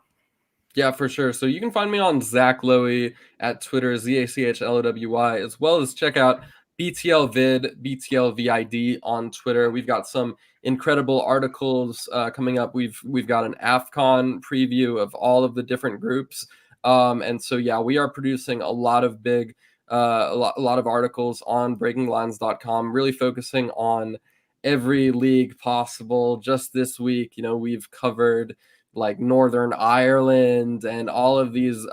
Yeah, for sure. So you can find me on Zach Lowy at Twitter, ZACHLOWY, as well as check out BTLVid on Twitter. We've got some incredible articles coming up. We've got an AFCON preview of all of the different groups. And so, yeah, we are producing a lot of a lot of articles on breakinglines.com, really focusing on every league possible. Just this week, we've covered like Northern Ireland and all of these,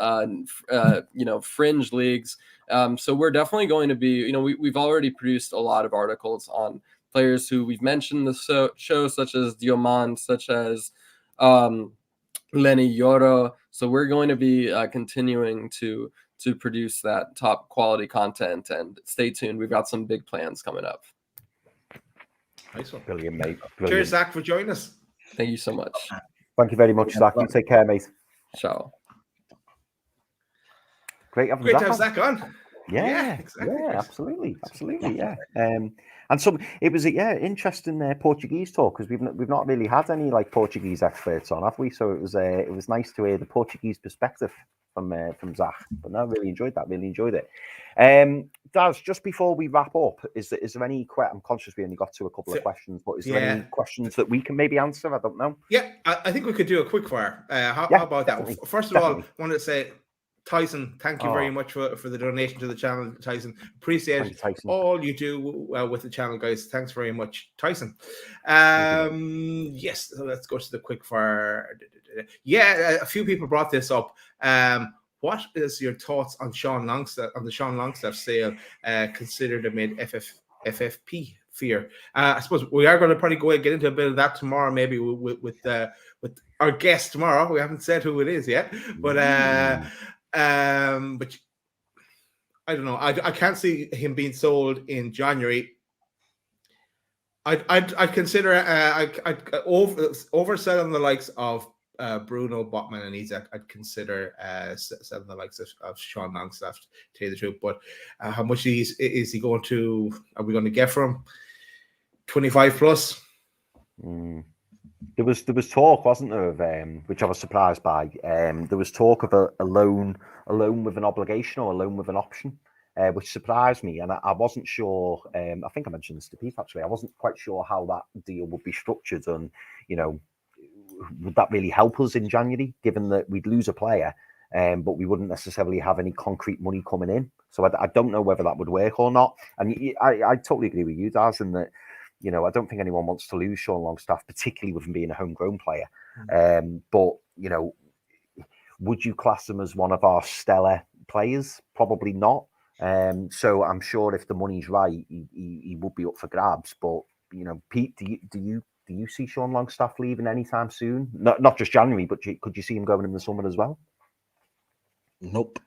fringe leagues. So we're definitely going to be, we've already produced a lot of articles on players who we've mentioned in the show, such as Diomande, such as Lenny Yoro. So we're going to be continuing to produce that top quality content, and stay tuned. We've got some big plans coming up. Nice one. Brilliant, mate. Brilliant. Cheers, Zach, for joining us. Thank you so much. Thank you very much, Zach. You take care, mate. Ciao. Great to have Zach on. Yeah, exactly. Yeah, absolutely, yeah. And so it was interesting Portuguese talk, because we've not really had any like Portuguese experts on, have we? So it was nice to hear the Portuguese perspective from Zach. But no, really enjoyed that. Really enjoyed it. Daz, just before we wrap up, is there any? I'm conscious we only got to a couple of questions, but is there any questions that we can maybe answer? I don't know. Yeah, I think we could do a quick fire. How about that? First of all, I wanted to say, Tyson, thank you very much for the donation to the channel, Tyson. Appreciate all you do with the channel, guys. Thanks very much, Tyson. Yes, so let's go to the quick fire. Yeah, a few people brought this up. What is your thoughts on the Sean Longstaff sale, considered amid FFP fear? I suppose we are going to probably go and get into a bit of that tomorrow, maybe with our guest tomorrow. We haven't said who it is yet, but I don't know. I can't see him being sold in January. I'd consider I'd overselling the likes of Bruno, Botman, and Isak. I'd consider selling the likes of Sean Longstaff, to tell you the truth. But how much is he going to? Are we going to get from 25 plus? There was talk, wasn't there, of which I was surprised by. There was talk of a loan with an obligation or a loan with an option, which surprised me, and I wasn't sure. I think I mentioned this to Pete actually. I wasn't quite sure how that deal would be structured, and would that really help us in January, given that we'd lose a player, but we wouldn't necessarily have any concrete money coming in. So I don't know whether that would work or not. And I totally agree with you, Daz, in that. I don't think anyone wants to lose Sean Longstaff, particularly with him being a homegrown player. But, would you class him as one of our stellar players? Probably not. So I'm sure if the money's right, he would be up for grabs. But, Pete, do you see Sean Longstaff leaving anytime soon? Not just January, but could you see him going in the summer as well? Nope.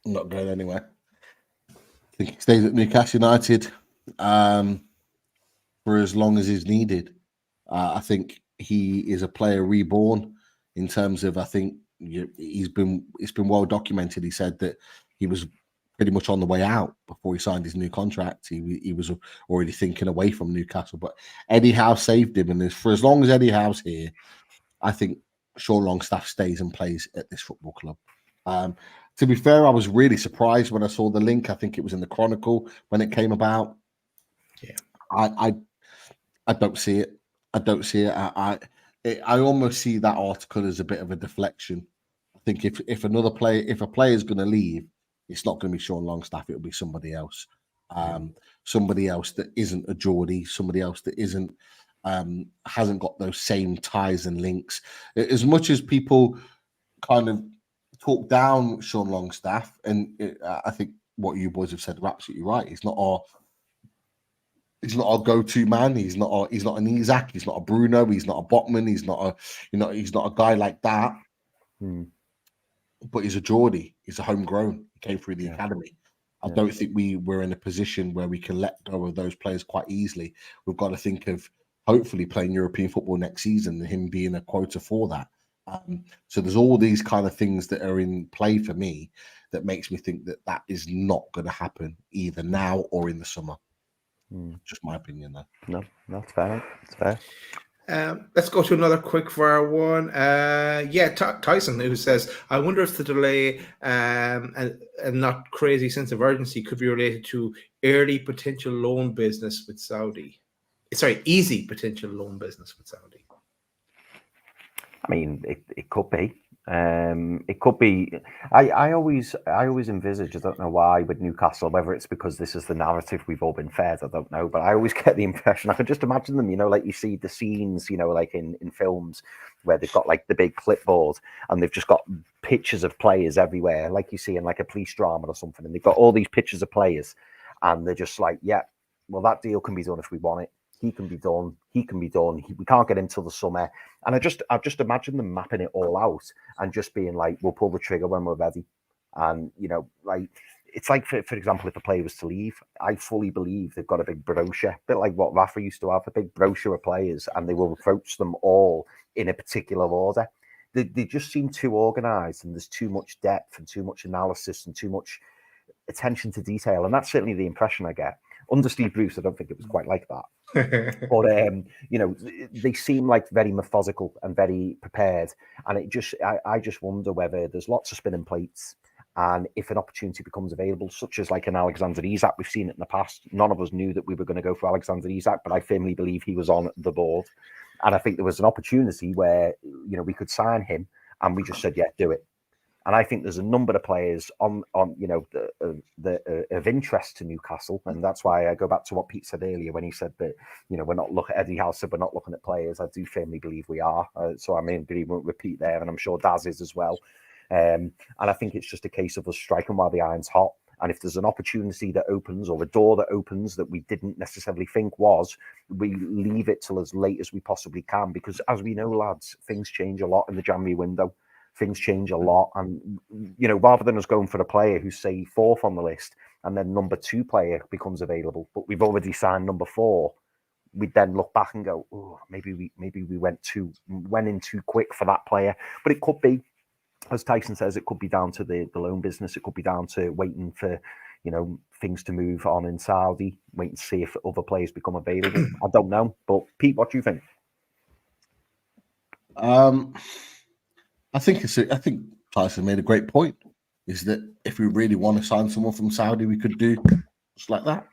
Not going anywhere. I think he stays at Newcastle United. For as long as is needed. I think he is a player reborn in terms of, I think it's been well documented. He said that he was pretty much on the way out before he signed his new contract. He was already thinking away from Newcastle, but Eddie Howe saved him. And for as long as Eddie Howe's here, I think Sean Longstaff stays and plays at this football club. To be fair, I was really surprised when I saw the link. I think it was in the Chronicle when it came about. Yeah, I don't see it. I don't see it. I almost see that article as a bit of a deflection. I think if a player is going to leave, it's not going to be Sean Longstaff. It'll be somebody else. Somebody else that isn't a Geordie. Somebody else that isn't hasn't got those same ties and links. As much as people kind of talk down Sean Longstaff, and I think what you boys have said are absolutely right. He's not our go-to man. He's not an Isak. He's not a Bruno. He's not a Botman. He's not a guy like that. But he's a Geordie. He's a homegrown. He came through the academy. I don't think we're in a position where we can let go of those players quite easily. We've got to think of hopefully playing European football next season and him being a quota for that. So there's all these kind of things that are in play for me that makes me think that that is not going to happen either now or in the summer. Just my opinion there. No, that's fair. It's fair. Let's go to another quick fire one. Tyson, who says, I wonder if the delay and not crazy sense of urgency could be related to early potential loan business with Saudi. Sorry, easy potential loan business with Saudi. I mean, it could be. It could be. I always envisage, I don't know why, with Newcastle, whether it's because this is the narrative we've all been fed, I don't know, but I always get the impression, I could just imagine them, like you see the scenes, like in films where they've got like the big clipboard and they've just got pictures of players everywhere, like you see in like a police drama or something, and they've got all these pictures of players and they're just like, yeah, well, that deal can be done if we want it. He can be done. We can't get him till the summer. And I just imagine them mapping it all out and just being like, we'll pull the trigger when we're ready. And, like, it's like, for example, if a player was to leave, I fully believe they've got a big brochure, a bit like what Rafa used to have, a big brochure of players, and they will approach them all in a particular order. They just seem too organised, and there's too much depth and too much analysis and too much attention to detail. And that's certainly the impression I get. Under Steve Bruce, I don't think it was quite like that. But they seem like very methodical and very prepared, and I just wonder whether there's lots of spinning plates, and if an opportunity becomes available, such as like an Alexander Isak, we've seen it in the past. None of us knew that we were going to go for Alexander Isak, but I firmly believe he was on the board, and I think there was an opportunity where we could sign him, and we just said, yeah, do it. And I think there's a number of players on the of interest to Newcastle, and that's why I go back to what Pete said earlier when he said that we're not looking. Eddie Howe said we're not looking at players. I do firmly believe we are. So I mean, we won't repeat there, and I'm sure Daz is as well. And I think it's just a case of us striking while the iron's hot. And if there's an opportunity that opens or a door that opens that we didn't necessarily think was, we leave it till as late as we possibly can, because as we know, lads, things change a lot in the January window. Things change a lot, and rather than us going for a player who's say fourth on the list and then number 2 player becomes available, but we've already signed number 4, we'd then look back and go, oh, maybe we went in too quick for that player. But it could be, as Tyson says, it could be down to the loan business. It could be down to waiting for things to move on in Saudi, waiting to see if other players become available. I don't know, but Pete, what do you think? I think Tyson made a great point. Is that if we really want to sign someone from Saudi, we could do just like that,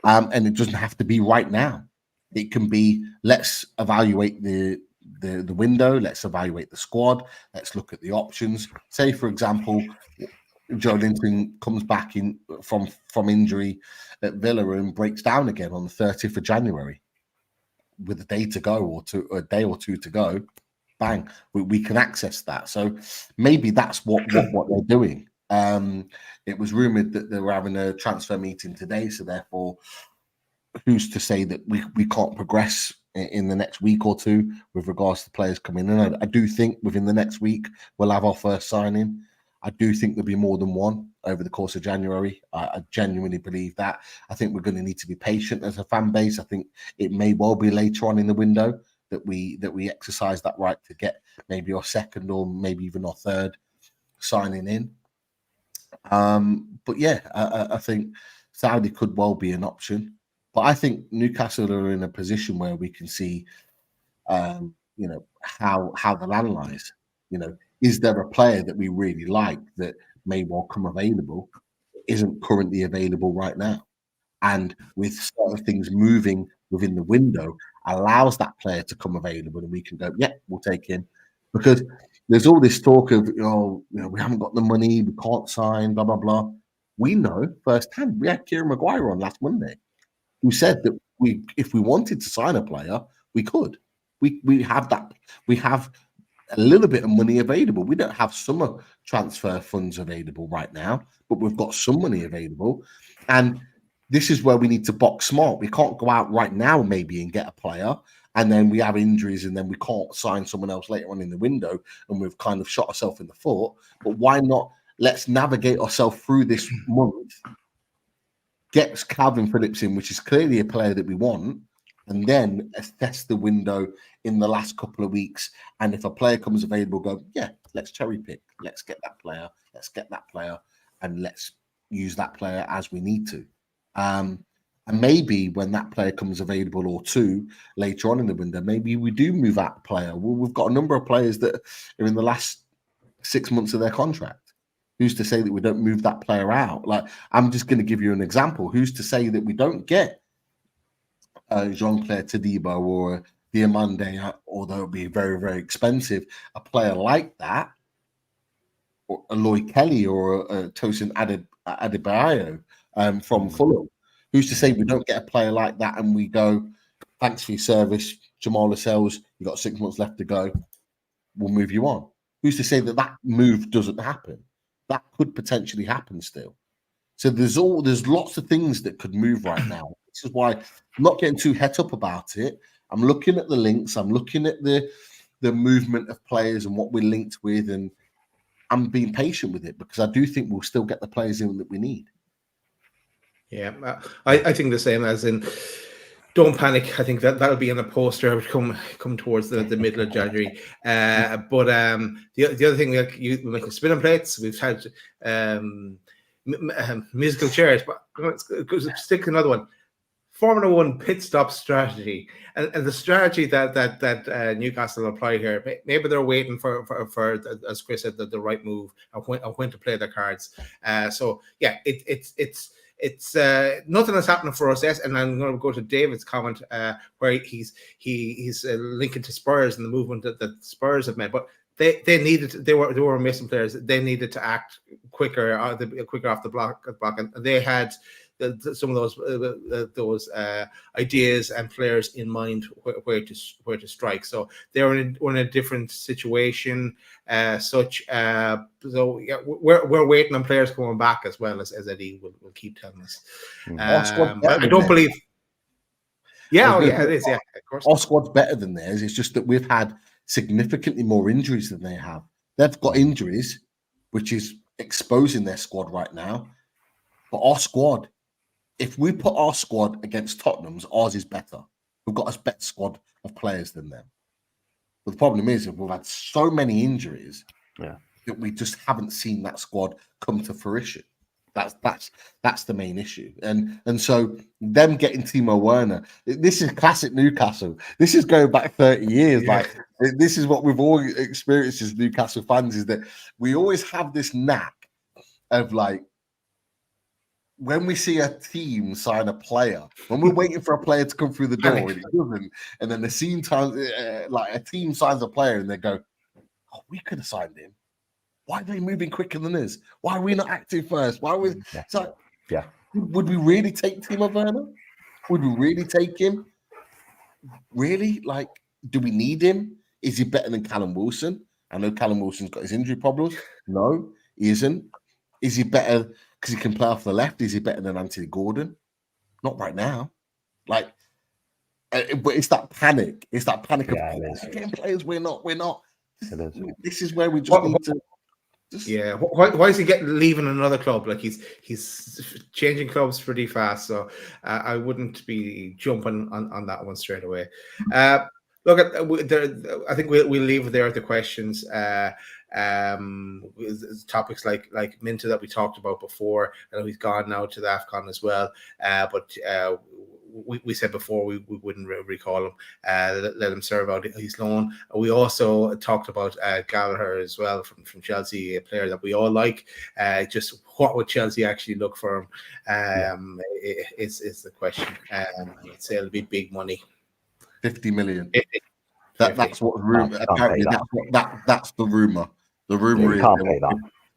and it doesn't have to be right now. It can be, let's evaluate the window, let's evaluate the squad, let's look at the options. Say, for example, Joe Linton comes back in from injury at Villa and breaks down again on the 30th of January with a day to go or a day or two to go. Bang, we can access that. So maybe that's what they're doing. It was rumored that they were having a transfer meeting today, so therefore, who's to say that we can't progress in the next week or two with regards to players coming in? I do think within the next week we'll have our first signing. I do think there'll be more than one over the course of January. I genuinely believe that. I think we're going to need to be patient as a fan base. I think it may well be later on in the window that we exercise that right to get maybe our second or maybe even our third signing in. But yeah, I think Saudi could well be an option. But I think Newcastle are in a position where we can see, how the land lies. Is there a player that we really like that may well come available, isn't currently available right now? And with certain things moving within the window, allows that player to come available, and we can go, yeah, we'll take him. Because there's all this talk of, we haven't got the money, we can't sign, blah, blah, blah. We know firsthand. We had Kieran Maguire on last Monday, who said that if we wanted to sign a player, we could. We have that. We have a little bit of money available. We don't have summer transfer funds available right now, but we've got some money available. And this is where we need to box smart. We can't go out right now maybe and get a player, and then we have injuries and then we can't sign someone else later on in the window, and we've kind of shot ourselves in the foot. But why not? Let's navigate ourselves through this month, get Calvin Phillips in, which is clearly a player that we want, and then assess the window in the last couple of weeks. And if a player comes available, go, yeah, let's cherry pick. Let's get that player. Let's get that player, and let's use that player as we need to. And maybe when that player comes available or two later on in the window, maybe we do move out a player. Well, we've got a number of players that are in the last 6 months of their contract. Who's to say that we don't move that player out? Like, I'm just going to give you an example. Who's to say that we don't get Jean-Claire Todibo or Diamande, although it'll be very, very expensive, a player like that, or a Lowy Kelly or a Tosin Adebayo from Fulham. Who's to say we don't get a player like that and we go, thanks for your service, Jamal Lascelles, you've got 6 months left to go, we'll move you on. Who's to say that that move doesn't happen? That could potentially happen still. So there's lots of things that could move right now. This is why I'm not getting too het up about it. I'm looking at the links. I'm looking at the movement of players and what we're linked with, and I'm being patient with it because I do think we'll still get the players in that we need. Yeah, I think the same, as in, don't panic. I think that'll be on a poster come towards the middle of January. But the other thing, like you making spinning plates, we've had musical chairs, but stick another one. Formula One pit stop strategy, and the strategy that Newcastle apply here. Maybe they're waiting for as Chris said, the right move and when to play their cards. So yeah, it's nothing that's happening for us. Yes, and I'm going to go to David's comment where he's linking to Spurs and the movement that Spurs have made, but they were missing players. They needed to act quicker off the block, and they had some of those ideas and players in mind where to strike. So they were in a different situation. So yeah, we're waiting on players coming back as well, as Eddie will keep telling us. I don't believe. Yeah, it is. Yeah, of course. Our squad's better than theirs. It's just that we've had significantly more injuries than they have. They've got injuries, which is exposing their squad right now. But our squad, if we put our squad against Tottenham's, ours is better. We've got a better squad of players than them. But the problem is, we've had so many injuries that we just haven't seen that squad come to fruition. That's the main issue. And so them getting Timo Werner, this is classic Newcastle. This is going back 30 years. Yeah. Like, this is what we've all experienced as Newcastle fans, is that we always have this knack of, like, when we see a team sign a player, when we're waiting for a player to come through the door and it doesn't, and then like a team signs a player and they go, oh, we could have signed him. Why are they moving quicker than us? Why are we not active first? Why are we? So, would we really take Timo Werner? Would we really take him? Really? Like, do we need him? Is he better than Callum Wilson? I know Callum Wilson's got his injury problems. No, he isn't. Is he better because he can play off the left? Is he better than Anthony Gordon? Not right now. Like, but it's that panic. It's that panic of getting players. We're not. It is. This is where we just need to. Yeah, why is he leaving another club? Like, he's changing clubs pretty fast, so I wouldn't be jumping on that one straight away. Look, I think we'll leave there the questions. Topics like Minter that we talked about before. I know he's gone now to the AFCON as well, but we said before we wouldn't recall him, let him serve out his loan. We also talked about Gallagher as well from Chelsea, a player that we all like. Just what would Chelsea actually look for him? Is the question. I'd say it'll be big money. 50 million. That's what rumor. Apparently, that's the rumor. The rumor is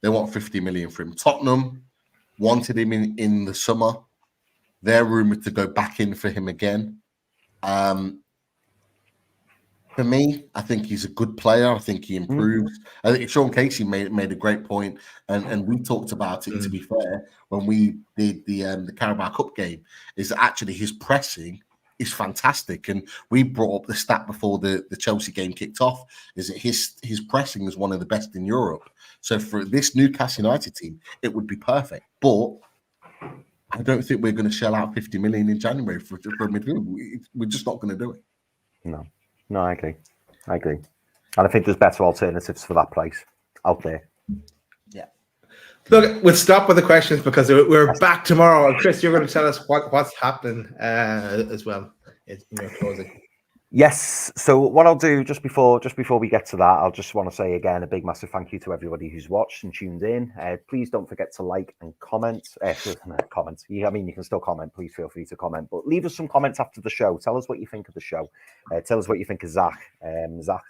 they want 50 million for him. Tottenham wanted him in the summer. They're rumored to go back in for him again. For me, I think he's a good player. I think he improves. I think Sean Casey made a great point, and we talked about it. To be fair, when we did the Carabao Cup game, is that actually his pressing is fantastic, and we brought up the stat before the Chelsea game kicked off, is that his pressing is one of the best in Europe. So for this Newcastle United team, it would be perfect. But I don't think we're going to shell out 50 million in January for a midfield. We're just not going to do it. No, I agree. And I think there's better alternatives for that place out there. Yeah. Look, we'll stop with the questions because we're back tomorrow. And Chris, you're going to tell us what's happening as well in your closing. Yes. So what I'll do just before we get to that, I'll just want to say again a big massive thank you to everybody who's watched and tuned in. Please don't forget to like and comment. Comment. I mean, you can still comment. Please feel free to comment, but leave us some comments after the show. Tell us what you think of the show. Tell us what you think of Zach. Zach,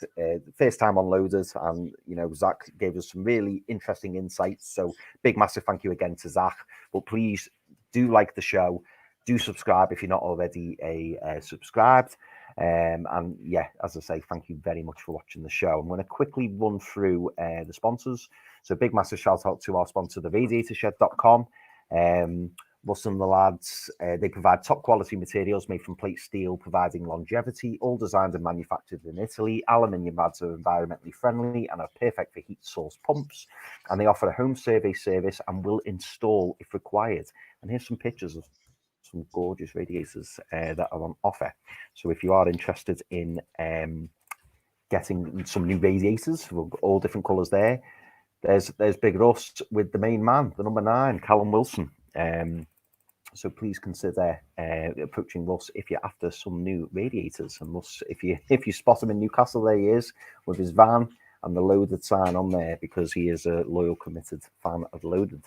first time on Loaded, and Zach gave us some really interesting insights. So big massive thank you again to Zach. But please do like the show. Do subscribe if you're not already subscribed. And yeah, as I say, thank you very much for watching the show. I'm going to quickly run through the sponsors. So big massive shout out to our sponsor, the radiatorshed.com. Russ and the lads, they provide top quality materials made from plate steel, providing longevity, all designed and manufactured in Italy. Aluminium rods are environmentally friendly and are perfect for heat source pumps. And they offer a home survey service and will install if required. And here's some pictures of some gorgeous radiators that are on offer. So if you are interested in getting some new radiators, all different colours there's Big Russ with the main man, the number 9, Callum Wilson. So please consider approaching Russ if you're after some new radiators. And Russ, if you spot him in Newcastle, there he is with his van and the Loaded sign on there, because he is a loyal, committed fan of Loaded.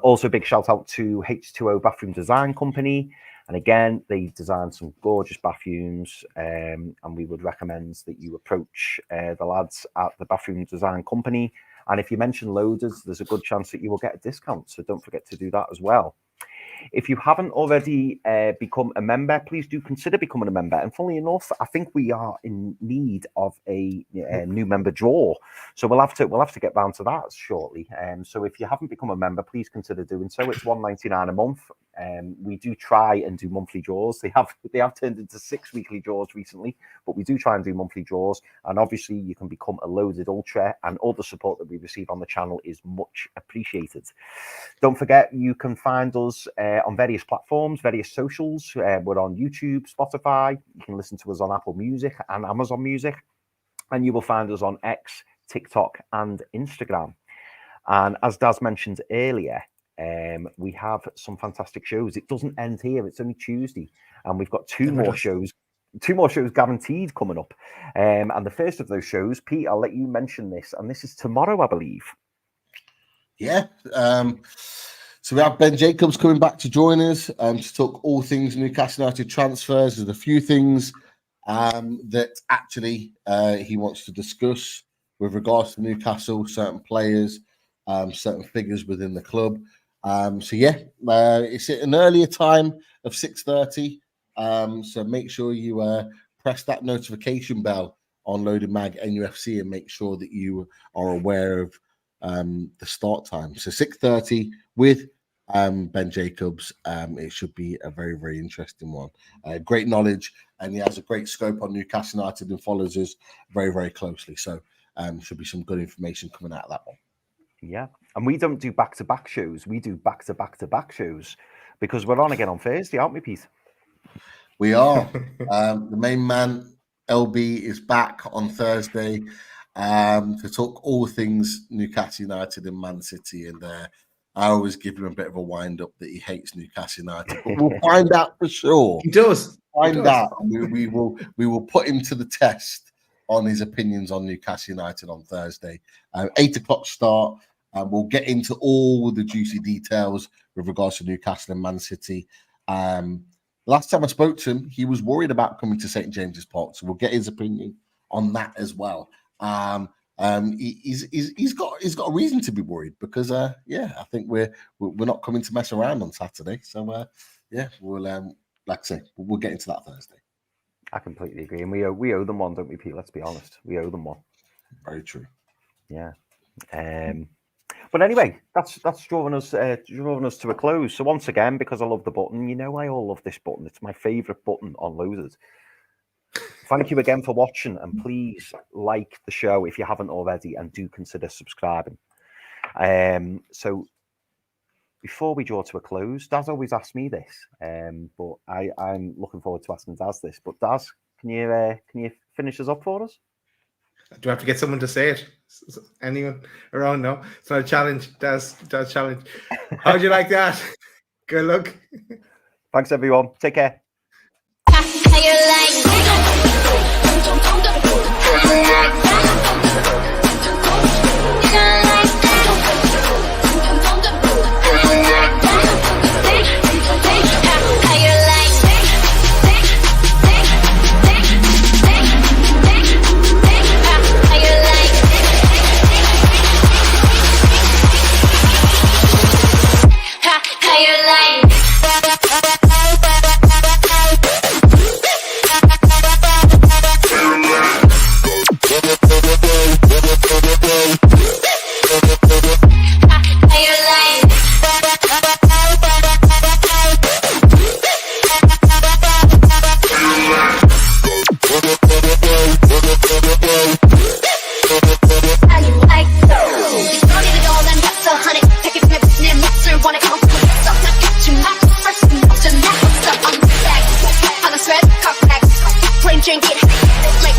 Also, big shout out to H2O Bathroom Design Company. And again, they designed some gorgeous bathrooms, and we would recommend that you approach the lads at the Bathroom Design Company. And if you mention Loaded, there's a good chance that you will get a discount. So don't forget to do that as well. If you haven't already become a member, please do consider becoming a member. And funnily enough, I think we are in need of a new member draw, so we'll have to get round to that shortly. So if you haven't become a member, please consider doing so. It's $1.99 a month. We do try and do monthly draws. They have turned into 6 weekly draws recently, but we do try and do monthly draws. And obviously, you can become a Loaded Ultra, and all the support that we receive on the channel is much appreciated. Don't forget, you can find us on various platforms, various socials. We're on YouTube, Spotify. You can listen to us on Apple Music and Amazon Music, and you will find us on X, TikTok, and Instagram. And as Daz mentioned earlier, we have some fantastic shows. It doesn't end here. It's only Tuesday, and we've got two more shows guaranteed coming up. And the first of those shows, Pete, I'll let you mention this, and this is tomorrow, I believe. Yeah. So we have Ben Jacobs coming back to join us to talk all things Newcastle United transfers. There's a few things that actually he wants to discuss with regards to Newcastle, certain players, certain figures within the club. So yeah, it's at an earlier time of 6:30. So make sure you press that notification bell on Loaded Mag NUFC and make sure that you are aware of the start time. So 6:30 with Ben Jacobs. It should be a very, very interesting one. Great knowledge, and he has a great scope on Newcastle United and follows us very, very closely. So should be some good information coming out of that one. Yeah, and we don't do back-to-back shows. We do back-to-back-to-back shows because we're on again on Thursday, aren't we, Pete? We are. The main man, LB, is back on Thursday to talk all things Newcastle United and Man City. And I always give him a bit of a wind-up that he hates Newcastle United. But we'll find out for sure. He does. Find out. We will put him to the test on his opinions on Newcastle United on Thursday. 8 o'clock start. We'll get into all the juicy details with regards to Newcastle and Man City. Last time I spoke to him, he was worried about coming to St. James's Park, so we'll get his opinion on that as well. He's got a reason to be worried because I think we're not coming to mess around on Saturday. So we'll like I say, we'll get into that Thursday. I completely agree, and we owe them one, don't we, Pete? Let's be honest, we owe them one. Very true. Yeah. But anyway, that's drawing us to a close. So once again, because I love the button, I all love this button. It's my favourite button on Loaded. Thank you again for watching, and please like the show if you haven't already, and do consider subscribing. So before we draw to a close, Daz always asks me this, but I'm looking forward to asking Daz this. But Daz, can you finish us up for us? Do I have to get someone to say it? Anyone around? No, it's not a challenge. Daz challenge. How'd you like that? Good luck. Thanks, everyone. Take care. Drink it, like